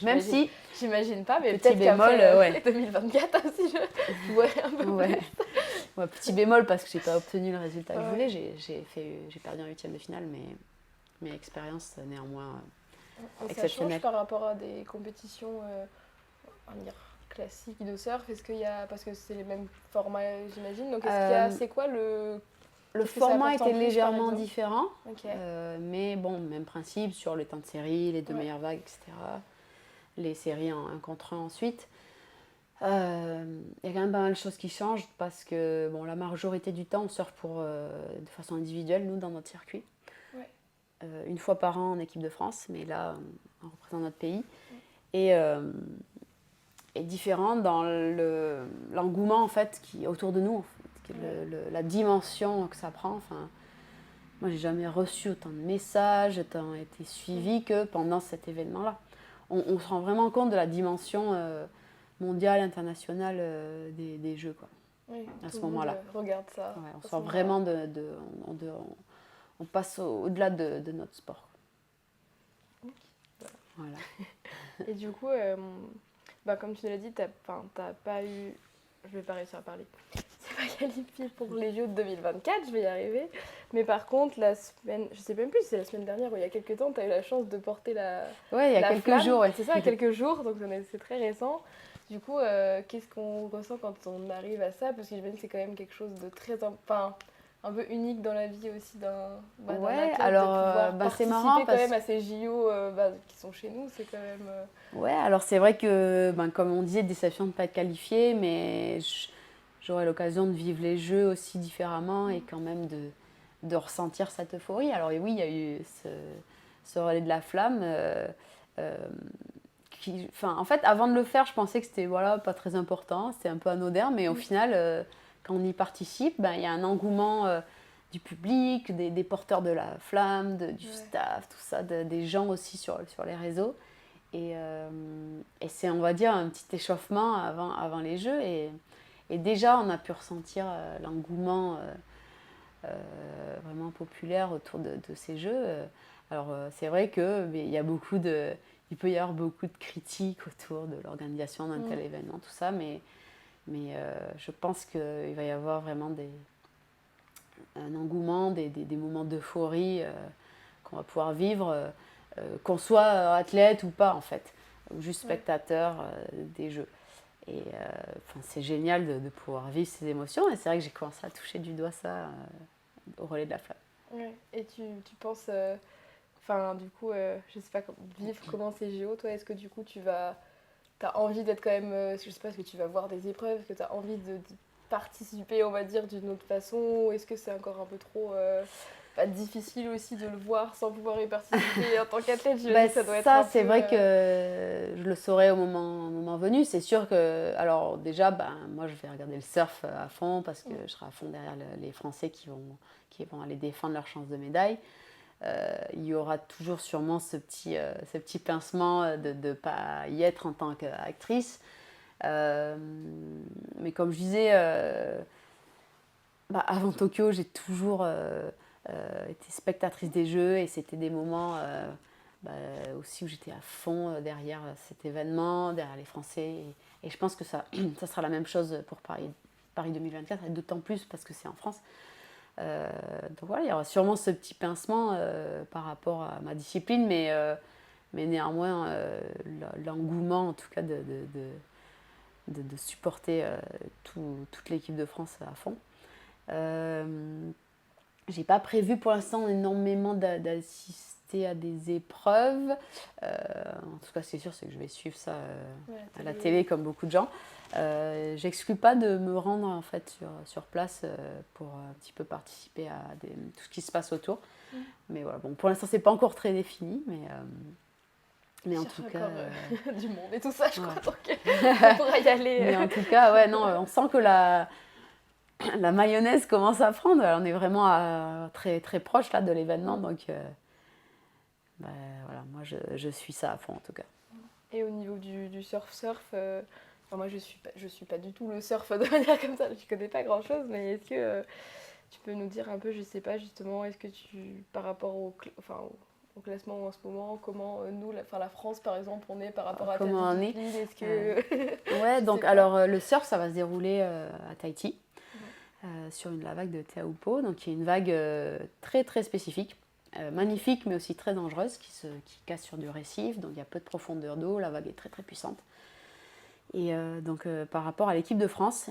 Même si, j'imagine pas, mais petit peut-être bémol, 2024, si je vois un peu plus. Petit bémol, parce que j'ai pas obtenu le résultat que je voulais, j'ai perdu en 8e de finale, mais expérience néanmoins exceptionnelle. Ça change par rapport à des compétitions classiques de surf. Est-ce qu'il y a, parce que c'est les mêmes formats, j'imagine, donc c'est quoi le format était légèrement différent, okay. Mais bon, même principe sur les temps de série, les 2 meilleures vagues, etc. Les séries en 1 contre 1 ensuite. Il y a quand même pas mal de choses qui changent, parce que la majorité du temps, on surfe de façon individuelle, nous, dans notre circuit. Une fois par an en équipe de France, mais là, on représente notre pays. Et est différent dans l'engouement en fait qui est autour de nous, en fait, la dimension que ça prend. Enfin, moi, j'ai jamais reçu autant de messages, autant été suivi que pendant cet événement-là. On se rend vraiment compte de la dimension mondiale, internationale des Jeux, quoi, Oui, à tout ce le monde moment-là. regarde ça. Ouais, on à ce sort moment-là. vraiment on passe au-delà de notre sport. Ok. Voilà. Et du coup, comme tu l'as dit, t'as pas eu. Je vais pas réussir à parler. C'est pas qualifié pour les Jeux de 2024, je vais y arriver. Mais par contre, la semaine, je sais même plus si c'est la semaine dernière ou il y a quelques temps, tu as eu la chance de porter Ouais, il y a la quelques flamme. jours. Ouais. C'est ça, il y a quelques jours, donc c'est très récent. Du coup, qu'est-ce qu'on ressent quand on arrive à ça? Parce que j'imagine que c'est quand même quelque chose de très, enfin, un peu unique dans la vie aussi d'un Ouais, athlète, alors de pouvoir c'est participer marrant quand parce même à ces JO qui sont chez nous. C'est quand même. ouais, alors c'est vrai que, comme on disait, déception de ne pas être qualifié, mais j'aurai l'occasion de vivre les Jeux aussi différemment et quand même de ressentir cette euphorie. Alors et oui, il y a eu ce relais de la flamme. En fait, avant de le faire, je pensais que c'était voilà, pas très important, c'était un peu anodin, mais au final, quand on y participe, il y a un engouement du public, des porteurs de la flamme, du staff, tout ça, des gens aussi sur les réseaux. Et c'est, on va dire, un petit échauffement avant les Jeux. Et déjà, on a pu ressentir l'engouement vraiment populaire autour de ces Jeux. Alors, c'est vrai il peut y avoir beaucoup de critiques autour de l'organisation d'un tel événement, tout ça, mais je pense qu'il va y avoir vraiment un engouement, des moments d'euphorie qu'on va pouvoir vivre, qu'on soit athlète ou pas, en fait, ou juste spectateur des Jeux. Et c'est génial de pouvoir vivre ces émotions. Et c'est vrai que j'ai commencé à toucher du doigt ça au relais de la flamme. Ouais. Et tu penses, du coup, je sais pas, vivre comment c'est JO, toi, est-ce que du coup t'as envie d'être quand même, je sais pas, est-ce que tu vas voir des épreuves, est-ce que t'as envie de participer, on va dire, d'une autre façon, ou est-ce que c'est encore un peu trop difficile aussi de le voir sans pouvoir y participer en tant qu'athlète, j'imagine que ça doit être un C'est peu, vrai que je le saurai au moment venu. C'est sûr que, alors déjà, moi je vais regarder le surf à fond parce que je serai à fond derrière les Français qui vont aller défendre leur chance de médaille. Il y aura toujours sûrement ce petit pincement de ne pas y être en tant qu'actrice. Mais comme je disais, avant Tokyo, j'ai toujours été spectatrice des Jeux et c'était des moments aussi où j'étais à fond derrière cet événement, derrière les Français. Et je pense que ça sera la même chose pour Paris 2024, et d'autant plus parce que c'est en France. Donc voilà, il y aura sûrement ce petit pincement par rapport à ma discipline, mais néanmoins, l'engouement en tout cas de supporter toute l'équipe de France à fond. J'ai pas prévu pour l'instant énormément d'assister à des épreuves. En tout cas, c'est sûr, c'est que je vais suivre ça à la télé comme beaucoup de gens. J'exclus pas de me rendre en fait sur place pour un petit peu participer à tout ce qui se passe autour. Mais voilà, bon, pour l'instant, c'est pas encore très défini, mais en tout cas, du monde et tout ça, je crois, donc on pourra y aller. Mais en tout cas, ouais, non, on sent que la mayonnaise commence à prendre. On est vraiment très, très proche là, de l'événement. Donc, voilà, moi, je suis ça à fond en tout cas. Et au niveau du surf, moi, je suis pas du tout le surf de manière comme ça. Je connais pas grand-chose, mais est-ce que tu peux nous dire un peu, je sais pas, justement, est-ce que par rapport au classement en ce moment, comment nous, la France par exemple, on est par rapport à ta discipline, est-ce que... Ouais, donc alors le surf, ça va se dérouler à Tahiti, sur la vague de Te Aupo, donc qui est une vague très très spécifique, magnifique mais aussi très dangereuse, qui casse sur du récif, donc il y a peu de profondeur d'eau, la vague est très très puissante. Et donc par rapport à l'équipe de France,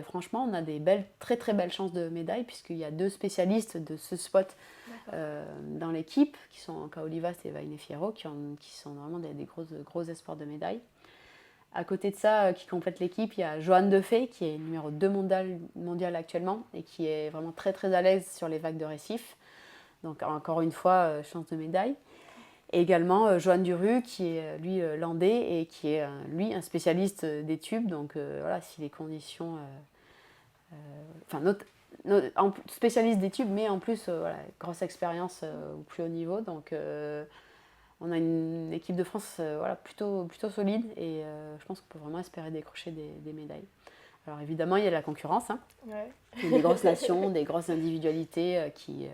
franchement, on a des très très belles chances de médaille, puisqu'il y a 2 spécialistes de ce spot dans l'équipe, qui sont Kaolivas et Vaine Fierro, qui sont vraiment des gros espoirs de médaille. À côté de ça, qui complète l'équipe, il y a Johanne Defay, qui est numéro 2 mondial actuellement, et qui est vraiment très très à l'aise sur les vagues de récif. Donc encore une fois, chance de médaille. Et également Johan Duru, qui est lui landais et qui est lui un spécialiste des tubes. Donc voilà, si les conditions. Enfin, spécialiste des tubes, mais en plus, voilà, grosse expérience au plus haut niveau. Donc on a une équipe de France voilà, plutôt solide et je pense qu'on peut vraiment espérer décrocher des médailles. Alors évidemment, il y a la concurrence. Hein. Ouais. Il y a des grosses nations, des grosses individualités qui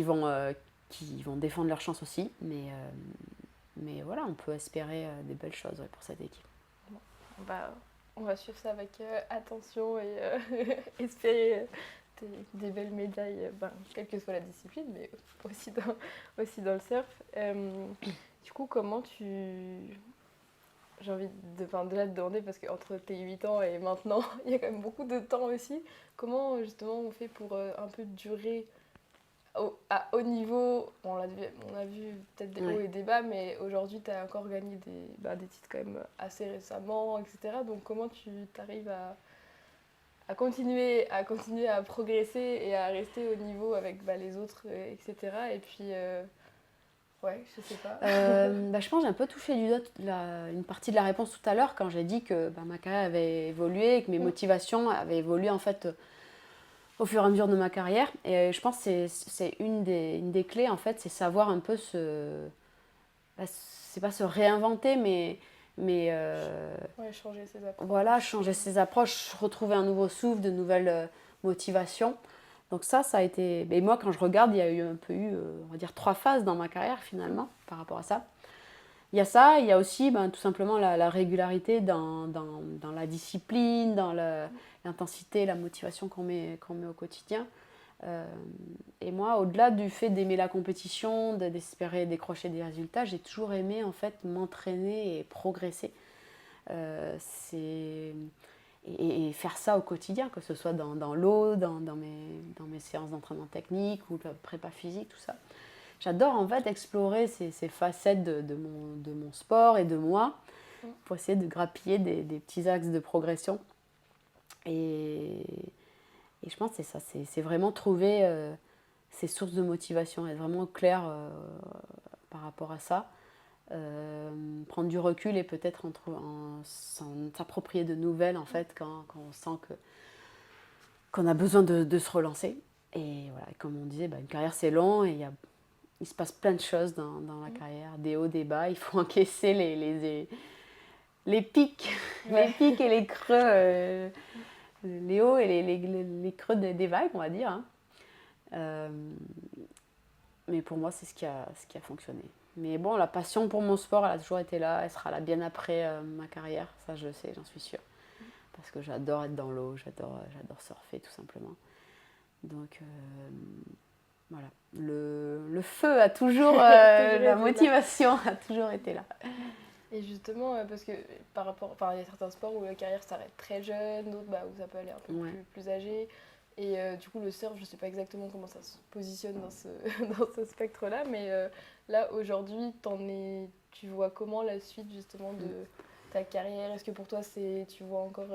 vont défendre leur chance aussi. Mais voilà, on peut espérer des belles choses pour cette équipe. Bon, on va suivre ça avec attention et espérer des belles médailles, quelle que soit la discipline, mais aussi dans le surf. Du coup, comment j'ai envie de la demander, parce qu'entre tes 8 ans et maintenant, il y a quand même beaucoup de temps aussi. Comment justement on fait pour un peu durer à haut niveau? On a vu peut-être des hauts et des bas, mais aujourd'hui tu as encore gagné des titres quand même assez récemment, etc. Donc comment tu t'arrives à continuer à progresser et à rester au niveau avec les autres, etc. Et puis, ouais, je sais pas. Je pense que j'ai un peu touché du doigt une partie de la réponse tout à l'heure quand j'ai dit que ma carrière avait évolué et que mes motivations avaient évolué en fait au fur et à mesure de ma carrière. Et je pense que c'est une des clés en fait, c'est savoir un peu c'est pas se réinventer, mais ouais, changer ses approches. Voilà, changer ses approches, retrouver un nouveau souffle, de nouvelles motivations. Donc ça a été... Et moi, quand je regarde, il y a on va dire, 3 phases dans ma carrière, finalement, par rapport à ça. Il y a ça, il y a aussi tout simplement la régularité dans la discipline, dans l'intensité, la motivation qu'on met au quotidien. Et moi, au-delà du fait d'aimer la compétition, d'espérer décrocher des résultats, j'ai toujours aimé, en fait, m'entraîner et progresser. Et faire ça au quotidien, que ce soit dans l'eau, dans mes séances d'entraînement technique ou de prépa physique, tout ça. J'adore en fait explorer ces facettes de mon sport et de moi pour essayer de grappiller des petits axes de progression. Et je pense que c'est ça, c'est vraiment trouver ces sources de motivation, être vraiment clair par rapport à ça. Prendre du recul et peut-être s'approprier de nouvelles en fait quand on sent qu'on a besoin de se relancer. Et voilà, comme on disait, une carrière c'est long et il se passe plein de choses dans la carrière, des hauts, des bas. Il faut encaisser les pics, les pics et les creux, les hauts et les creux des vagues, on va dire. Hein. Mais pour moi, c'est ce qui a fonctionné. Mais bon, la passion pour mon sport, elle a toujours été là. Elle sera là bien après ma carrière. Ça, je le sais, j'en suis sûre. Parce que j'adore être dans l'eau, j'adore surfer, tout simplement. Donc, voilà. Le feu a toujours... la motivation a toujours été là. Et justement, parce que par rapport... il y a certains sports où la carrière s'arrête très jeune, d'autres où ça peut aller un peu plus âgé. Et du coup, le surf, je ne sais pas exactement comment ça se positionne dans ce spectre-là, mais là, aujourd'hui, tu vois comment la suite, justement, de ta carrière? Est-ce que pour toi, tu vois encore...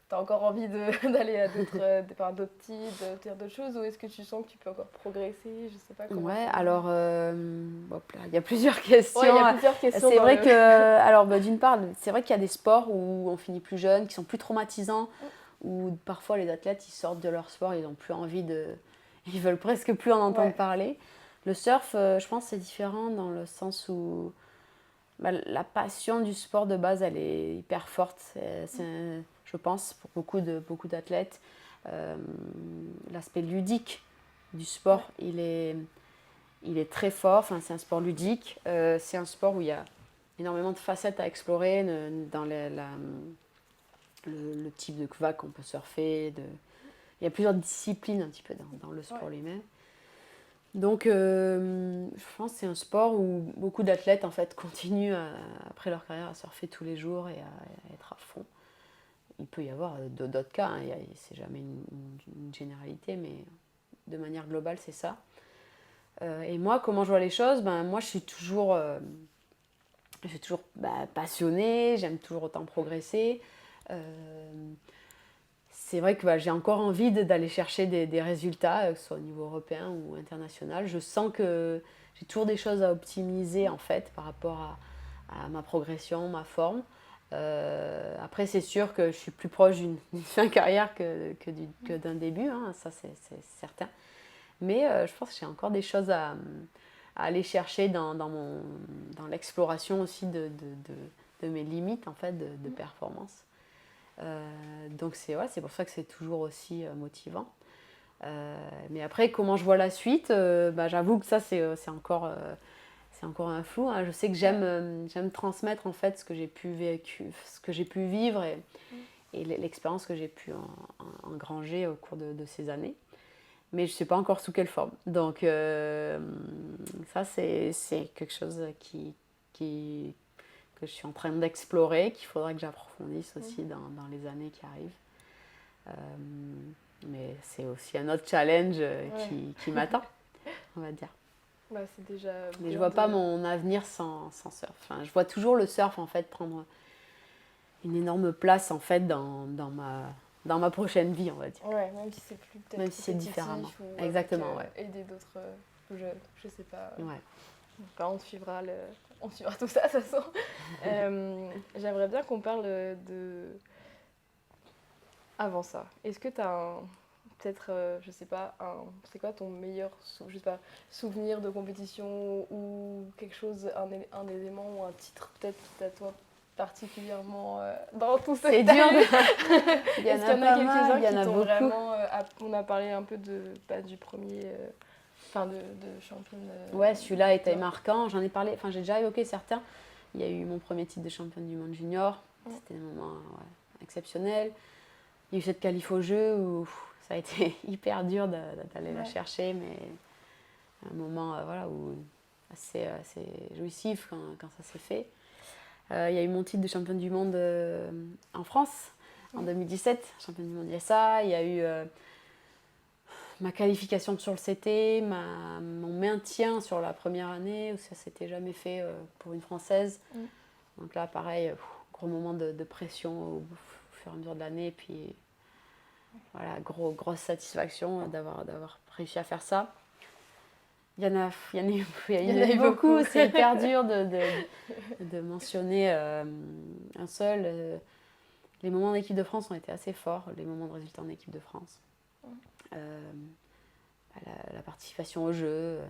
t'as encore envie d'aller à d'autres types, de faire d'autres choses, ou est-ce que tu sens que tu peux encore progresser? Je sais pas comment. Ouais, alors, il y a plusieurs questions. Ouais, il y a plusieurs questions. C'est vrai que, alors, d'une part, c'est vrai qu'il y a des sports où on finit plus jeune, qui sont plus traumatisants, où parfois les athlètes, ils sortent de leur sport, ils n'ont plus envie ils veulent presque plus en entendre parler. Le surf, je pense, c'est différent dans le sens où la passion du sport de base, elle est hyper forte. Je pense, pour beaucoup d'athlètes, l'aspect ludique du sport, il est très fort. Enfin, c'est un sport ludique. C'est un sport où il y a énormément de facettes à explorer dans le type de vague qu'on peut surfer. Il y a plusieurs disciplines un petit peu dans le sport lui-même. Donc, je pense que c'est un sport où beaucoup d'athlètes en fait continuent après leur carrière à surfer tous les jours et à être à fond. Il peut y avoir d'autres cas, hein. C'est jamais une généralité, mais de manière globale, c'est ça. Et moi, comment je vois les choses? Moi, je suis toujours passionnée, j'aime toujours autant progresser. c'est vrai que j'ai encore envie d'aller chercher des résultats, que ce soit au niveau européen ou international. Je sens que j'ai toujours des choses à optimiser en fait par rapport à ma progression, ma forme. Après, c'est sûr que je suis plus proche d'une fin de carrière que d'un début, hein, ça c'est certain. Mais je pense que j'ai encore des choses à aller chercher dans l'exploration aussi de mes limites en fait, de performance. Donc c'est pour ça que c'est toujours aussi motivant. Mais après, comment je vois la suite, j'avoue que ça c'est encore un flou. Hein. Je sais que j'aime transmettre en fait ce que j'ai pu ce que j'ai pu vivre et l'expérience que j'ai pu engranger au cours de ces années. Mais je ne sais pas encore sous quelle forme. Donc ça c'est quelque chose que je suis en train d'explorer, qu'il faudra que j'approfondisse aussi dans les années qui arrivent. Mais c'est aussi un autre challenge qui m'attend, on va dire. Bah, c'est déjà mais je vois pas mon avenir sans surf. Enfin, je vois toujours le surf en fait prendre une énorme place en fait dans ma prochaine vie, on va dire. Ouais, même si c'est plus peut-être même si c'est différemment. Ou Exactement, avec, aider d'autres jeunes, je sais pas. Ouais. Enfin, on suivra tout ça de toute façon. J'aimerais bien qu'on parle de avant ça. Est-ce que tu as peut-être, je sais pas, c'est quoi ton meilleur je sais pas, souvenir de compétition ou quelque chose, un élément ou un titre peut-être qui t'a toi particulièrement dans tout ce C'est dur. Il y en a quelques-uns qui t'ont beaucoup. vraiment... on a parlé un peu du premier... de championne. Ouais, celui-là était marquant. J'en ai parlé, enfin j'ai déjà évoqué certains. Il y a eu mon premier titre de championne du monde junior. C'était un moment exceptionnel. Il y a eu cette qualif au jeu où ça a été hyper dur d'aller la chercher, mais un moment où assez jouissif quand ça s'est fait. Il y a eu mon titre de championne du monde en France en 2017, championne du monde ISA. Il y a eu ma qualification sur le CT, mon maintien sur la première année, où ça s'était jamais fait pour une Française. Donc là, pareil, gros moment de pression au fur et à mesure de l'année. Puis voilà, grosse satisfaction d'avoir réussi à faire ça. Il y en a eu beaucoup, c'est hyper dur de mentionner un seul. Les moments en équipe de France ont été assez forts, les moments de résultats en équipe de France. La participation au jeu,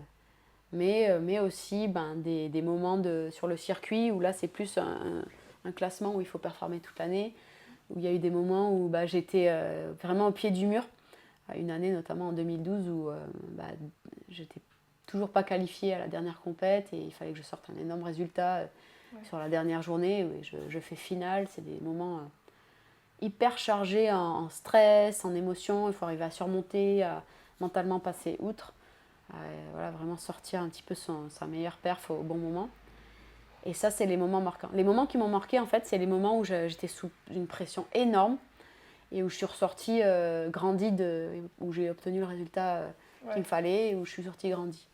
mais aussi des moments sur le circuit où là c'est plus un classement où il faut performer toute l'année, où il y a eu des moments où j'étais vraiment au pied du mur, une année notamment en 2012 où j'étais toujours pas qualifiée à la dernière compète et il fallait que je sorte un énorme résultat sur la dernière journée, où je fais finale. C'est des moments hyper chargés en stress, en émotions. Il faut arriver à surmonter, à mentalement passer outre, vraiment sortir un petit peu sa meilleure perf au bon moment. Et ça, c'est les moments marquants. Les moments qui m'ont marqué, en fait, c'est les moments où j'étais sous une pression énorme et où je suis ressortie grandie, où j'ai obtenu le résultat qu'il me fallait et où je suis sortie grandie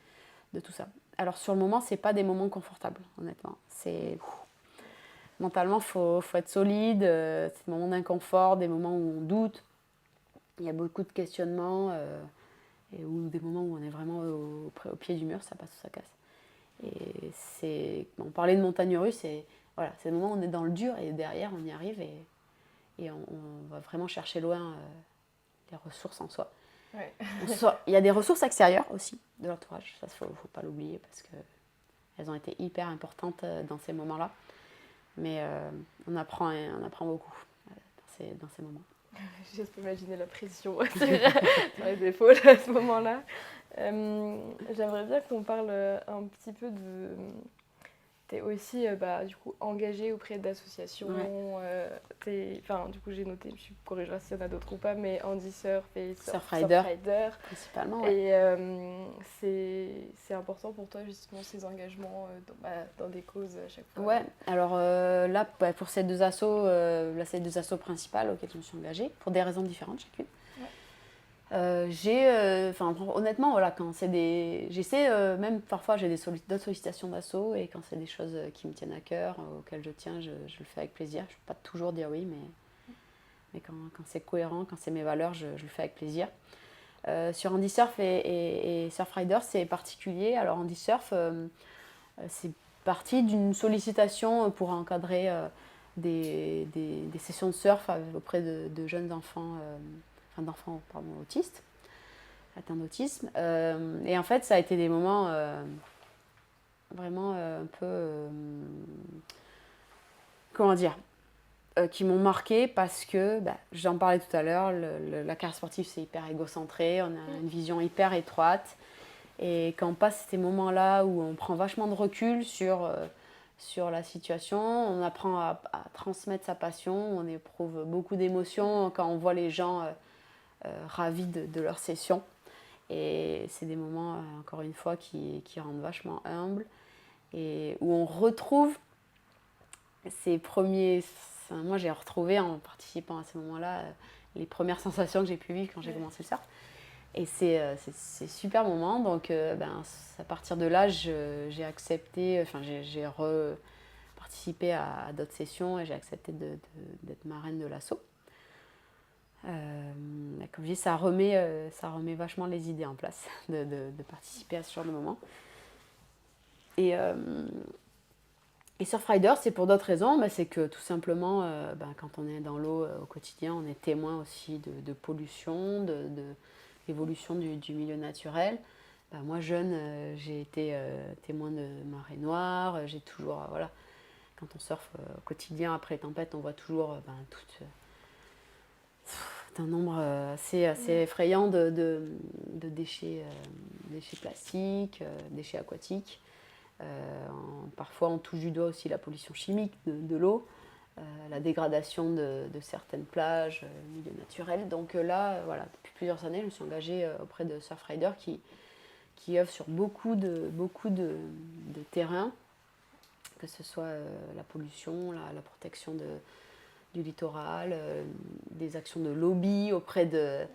de tout ça. Alors sur le moment, c'est pas des moments confortables, honnêtement. Mentalement, faut être solide. C'est des moments d'inconfort, des moments où on doute. Il y a beaucoup de questionnements et des moments où on est vraiment au pied du mur, ça passe ou ça casse. Et on parlait de montagne russe, c'est le moment où on est dans le dur et derrière on y arrive et on va vraiment chercher loin les ressources en soi. Ouais. Il y a des ressources extérieures aussi de l'entourage, ça faut pas l'oublier parce qu'elles ont été hyper importantes dans ces moments-là. Mais on apprend beaucoup dans ces moments. J'ose imaginer la pression sur les épaules à ce moment-là. J'aimerais bien qu'on parle un petit peu de... Tu es aussi du coup, engagée auprès d'associations. Du coup, j'ai noté, tu corrigeras s'il y en a d'autres ou pas, mais Andy Surf et Surfrider. Principalement. Ouais. Et c'est important pour toi, justement, ces engagements dans des causes à chaque fois. Ouais, alors là, pour ces deux assos, ces deux assos principales auxquelles je me suis engagée, pour des raisons différentes chacune. Honnêtement, quand c'est j'essaie, même parfois j'ai d'autres sollicitations d'assaut et quand c'est des choses qui me tiennent à cœur, auxquelles je tiens, je le fais avec plaisir. Je ne peux pas toujours dire oui, Mais quand c'est cohérent, quand c'est mes valeurs, je le fais avec plaisir. Sur Handy Surf et Surfrider, c'est particulier. Alors Handy Surf, c'est parti d'une sollicitation pour encadrer des sessions de surf auprès de jeunes enfants, d'enfants autistes, atteints d'autisme. Et en fait, ça a été des moments vraiment un peu, comment dire, qui m'ont marqué parce que, j'en parlais tout à l'heure, la carrière sportive c'est hyper égocentré, on a une vision hyper étroite. Et quand on passe ces moments-là où on prend vachement de recul sur la situation, on apprend à transmettre sa passion, on éprouve beaucoup d'émotions quand on voit les gens ravis de leur session. Et c'est des moments, encore une fois, qui rendent vachement humble et où on retrouve ces premiers... Moi, j'ai retrouvé en participant à ces moments-là les premières sensations que j'ai pu vivre quand j'ai commencé le surf. Et c'est super moment. Donc, à partir de là, j'ai accepté, j'ai participé à d'autres sessions et j'ai accepté d'être marraine de l'asso. Comme je dis, ça remet vachement les idées en place de participer à ce genre de moment. Et Surfrider, c'est pour d'autres raisons, c'est que tout simplement, quand on est dans l'eau au quotidien, on est témoin aussi de pollution, de l'évolution du milieu naturel. Moi, jeune, j'ai été témoin de marée noire, j'ai toujours, quand on surfe au quotidien, après les tempêtes, on voit toujours un nombre assez effrayant de déchets plastiques, déchets aquatiques. Parfois, on touche du doigt aussi la pollution chimique de l'eau, la dégradation de certaines plages, milieux naturels. Donc là, depuis plusieurs années, je me suis engagée auprès de Surfrider qui œuvre sur beaucoup de terrains, que ce soit la pollution, la protection du littoral, des actions de lobby auprès des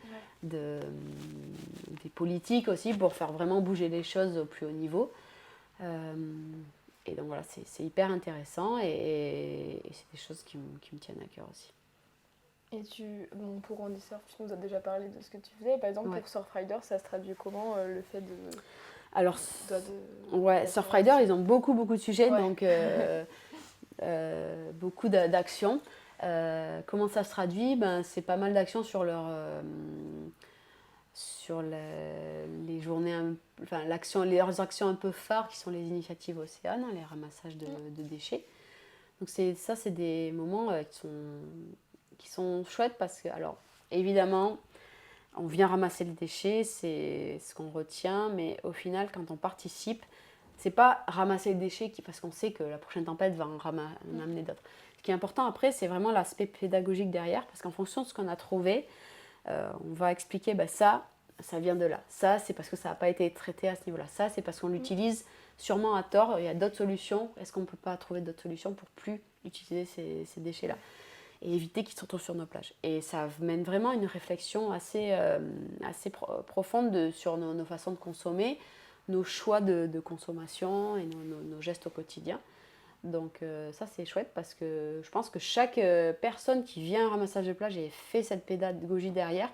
politiques aussi pour faire vraiment bouger les choses au plus haut niveau. Et donc voilà, c'est hyper intéressant et c'est des choses qui me tiennent à cœur aussi. Et pour Handy Surf, tu nous as déjà parlé de ce que tu faisais. Par exemple, pour Surfrider, ça se traduit comment le fait de... Alors, Surfrider, ils ont beaucoup de sujets, donc beaucoup d'actions. Comment ça se traduit ? C'est pas mal d'actions sur les journées, leurs actions un peu phares qui sont les initiatives Océane, les ramassages de déchets. Donc c'est des moments qui sont chouettes parce que, alors évidemment, on vient ramasser les déchets, c'est ce qu'on retient, mais au final, quand on participe, c'est pas ramasser les déchets parce qu'on sait que la prochaine tempête va en amener d'autres. Ce qui est important après, c'est vraiment l'aspect pédagogique derrière, parce qu'en fonction de ce qu'on a trouvé, on va expliquer, ça vient de là. Ça, c'est parce que ça n'a pas été traité à ce niveau-là. Ça, c'est parce qu'on l'utilise sûrement à tort. Il y a d'autres solutions. Est-ce qu'on ne peut pas trouver d'autres solutions pour plus utiliser ces déchets-là et éviter qu'ils se retrouvent sur nos plages. Et ça mène vraiment à une réflexion assez profonde sur nos façons de consommer, nos choix de consommation et nos gestes au quotidien. Donc ça c'est chouette parce que je pense que chaque personne qui vient à un ramassage de plage et fait cette pédagogie derrière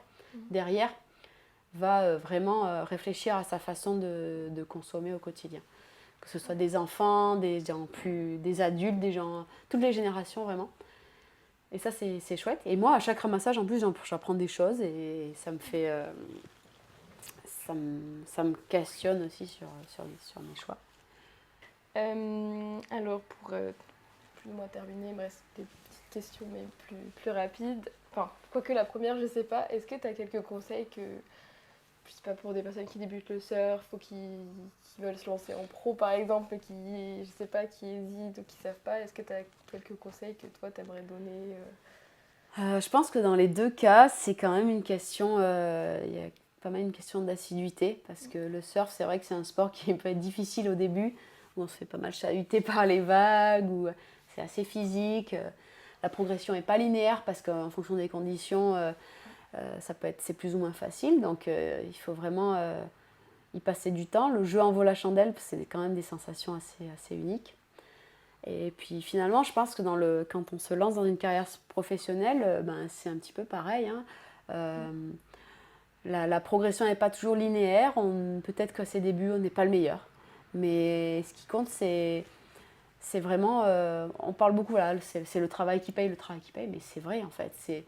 va vraiment réfléchir à sa façon de consommer au quotidien. Que ce soit des enfants, des adultes, des gens, toutes les générations vraiment. Et ça c'est chouette. Et moi à chaque ramassage en plus j'apprends des choses et ça me fait... ça me questionne aussi sur mes choix. Alors pour plus ou moins terminer, il me reste des petites questions mais plus rapides. Enfin, quoique la première, je sais pas, est-ce que tu as quelques conseils que, je sais pas, pour des personnes qui débutent le surf ou qui veulent se lancer en pro par exemple, qui, je sais pas, qui hésitent ou qui savent pas, est-ce que tu as quelques conseils que toi t'aimerais donner Je pense que dans les deux cas, c'est quand même une question, il y a pas mal une question d'assiduité parce que le surf, c'est vrai que c'est un sport qui peut être difficile au début, où on se fait pas mal chahuter par les vagues, où c'est assez physique. La progression n'est pas linéaire parce qu'en fonction des conditions, c'est plus ou moins facile. Donc il faut vraiment y passer du temps. Le jeu en vaut la chandelle, c'est quand même des sensations assez uniques. Et puis finalement, je pense que quand on se lance dans une carrière professionnelle, c'est un petit peu pareil, hein. La progression n'est pas toujours linéaire. Peut-être qu'à ses débuts, on n'est pas le meilleur. Mais ce qui compte, c'est vraiment... on parle beaucoup, voilà, c'est le travail qui paye, mais c'est vrai en fait. C'est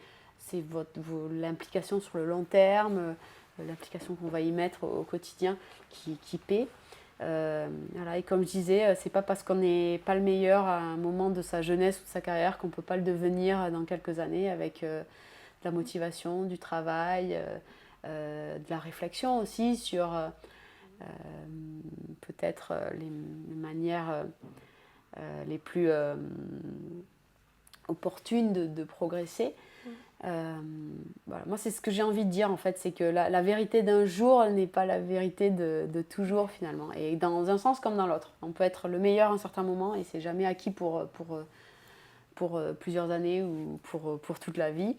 l'implication sur le long terme, l'implication qu'on va y mettre au quotidien qui paie. Voilà, et comme je disais, c'est pas parce qu'on n'est pas le meilleur à un moment de sa jeunesse ou de sa carrière qu'on peut pas le devenir dans quelques années avec de la motivation, du travail, de la réflexion aussi sur peut-être les manières les plus opportunes de progresser. Voilà. Moi, c'est ce que j'ai envie de dire en fait, c'est que la vérité d'un jour n'est pas la vérité de toujours finalement. Et dans un sens comme dans l'autre. On peut être le meilleur à un certain moment et c'est jamais acquis pour plusieurs années ou pour toute la vie.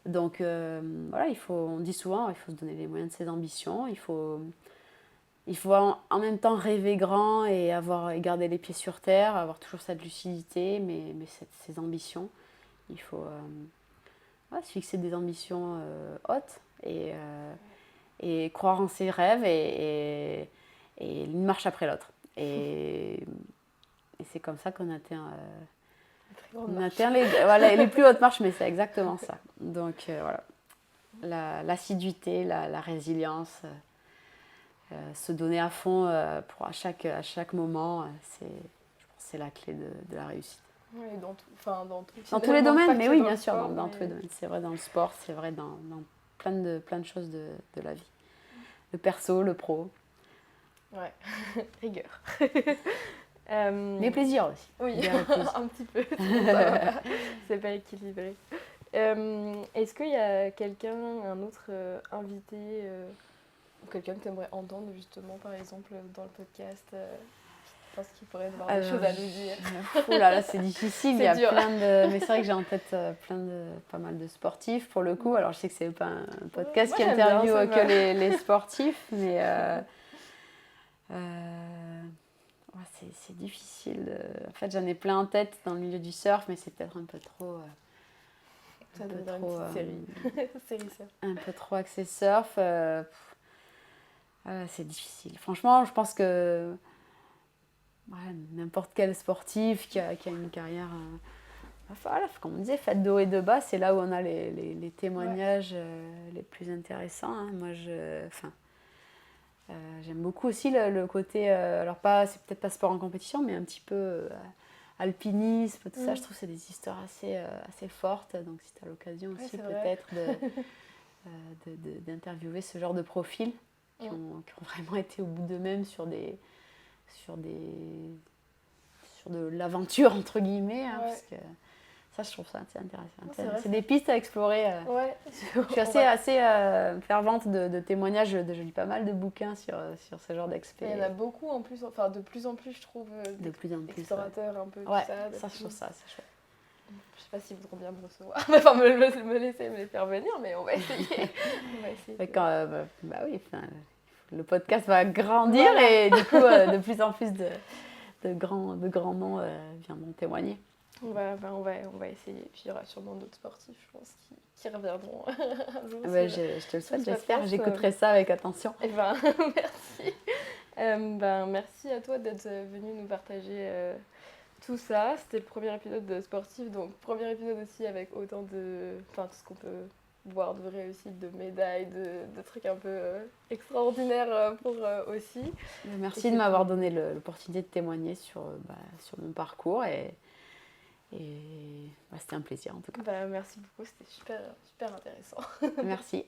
Donc voilà, on dit souvent, il faut se donner les moyens de ses ambitions. Il faut en même temps rêver grand et garder les pieds sur terre, avoir toujours cette lucidité, mais ces ambitions. Il faut se fixer des ambitions hautes et croire en ses rêves et une marche après l'autre. Et c'est comme ça qu'on atteint, les plus hautes marches, mais c'est exactement ça. Donc voilà, l'assiduité, la résilience, se donner à fond à chaque moment, je pense que c'est la clé de la réussite. Oui, dans tous les domaines, mais oui, bien sûr, dans tous les domaines. C'est vrai dans le sport, c'est vrai dans plein de choses de la vie. Le perso, le pro. Ouais, rigueur. Les plaisirs aussi. Oui, un petit peu. C'est pas équilibré. Est-ce qu'il y a un autre invité, ou quelqu'un que tu aimerais entendre justement, par exemple, dans le podcast je pense qu'il pourrait avoir des choses à nous dire. Oh là, c'est difficile. Il y a mais c'est vrai que j'ai en tête pas mal de sportifs pour le coup. Alors je sais que c'est pas un podcast qui interviewe que les sportifs, mais c'est difficile. En fait, j'en ai plein en tête dans le milieu du surf, mais c'est peut-être un peu trop. Ça doit être une petite série surf. Un peu trop axé surf. C'est difficile. Franchement, je pense que n'importe quel sportif qui a une carrière, comme on disait, faite de haut et de bas, c'est là où on a les témoignages les plus intéressants. Hein. Moi, j'aime beaucoup aussi le côté, alors c'est peut-être pas sport en compétition, mais un petit peu alpinisme, tout ça. Je trouve que c'est des histoires assez fortes. Donc, si tu as l'occasion aussi peut-être d'interviewer ce genre de profils qui ont vraiment été au bout d'eux-mêmes sur de l'aventure entre guillemets, hein, parce que ça je trouve ça assez intéressant. C'est des pistes à explorer. Je suis assez fervente de témoignages, je lis pas mal de bouquins sur ce genre d'expériences. Il y en a beaucoup en plus, enfin de plus en plus je trouve, explorateurs un peu tout ça. Je trouve ça chouette. Je sais pas s'ils voudront bien me recevoir, enfin me laisser me les faire venir, mais on va essayer. Le podcast va grandir et du coup de plus en plus de grands noms viendront témoigner. On va essayer. Puis il y aura sûrement d'autres sportifs, je pense, qui reviendront un jour. Je te le souhaite, j'espère. J'écouterai ça avec attention. Merci. Merci à toi d'être venu nous partager tout ça. C'était le premier épisode de Sportif, donc premier épisode aussi avec autant de... Enfin, tout ce qu'on peut voir de réussite, de médailles, de trucs un peu extraordinaires pour aussi. Merci de m'avoir donné l'opportunité de témoigner sur mon parcours et c'était un plaisir en tout cas. Merci beaucoup, c'était super intéressant. Merci.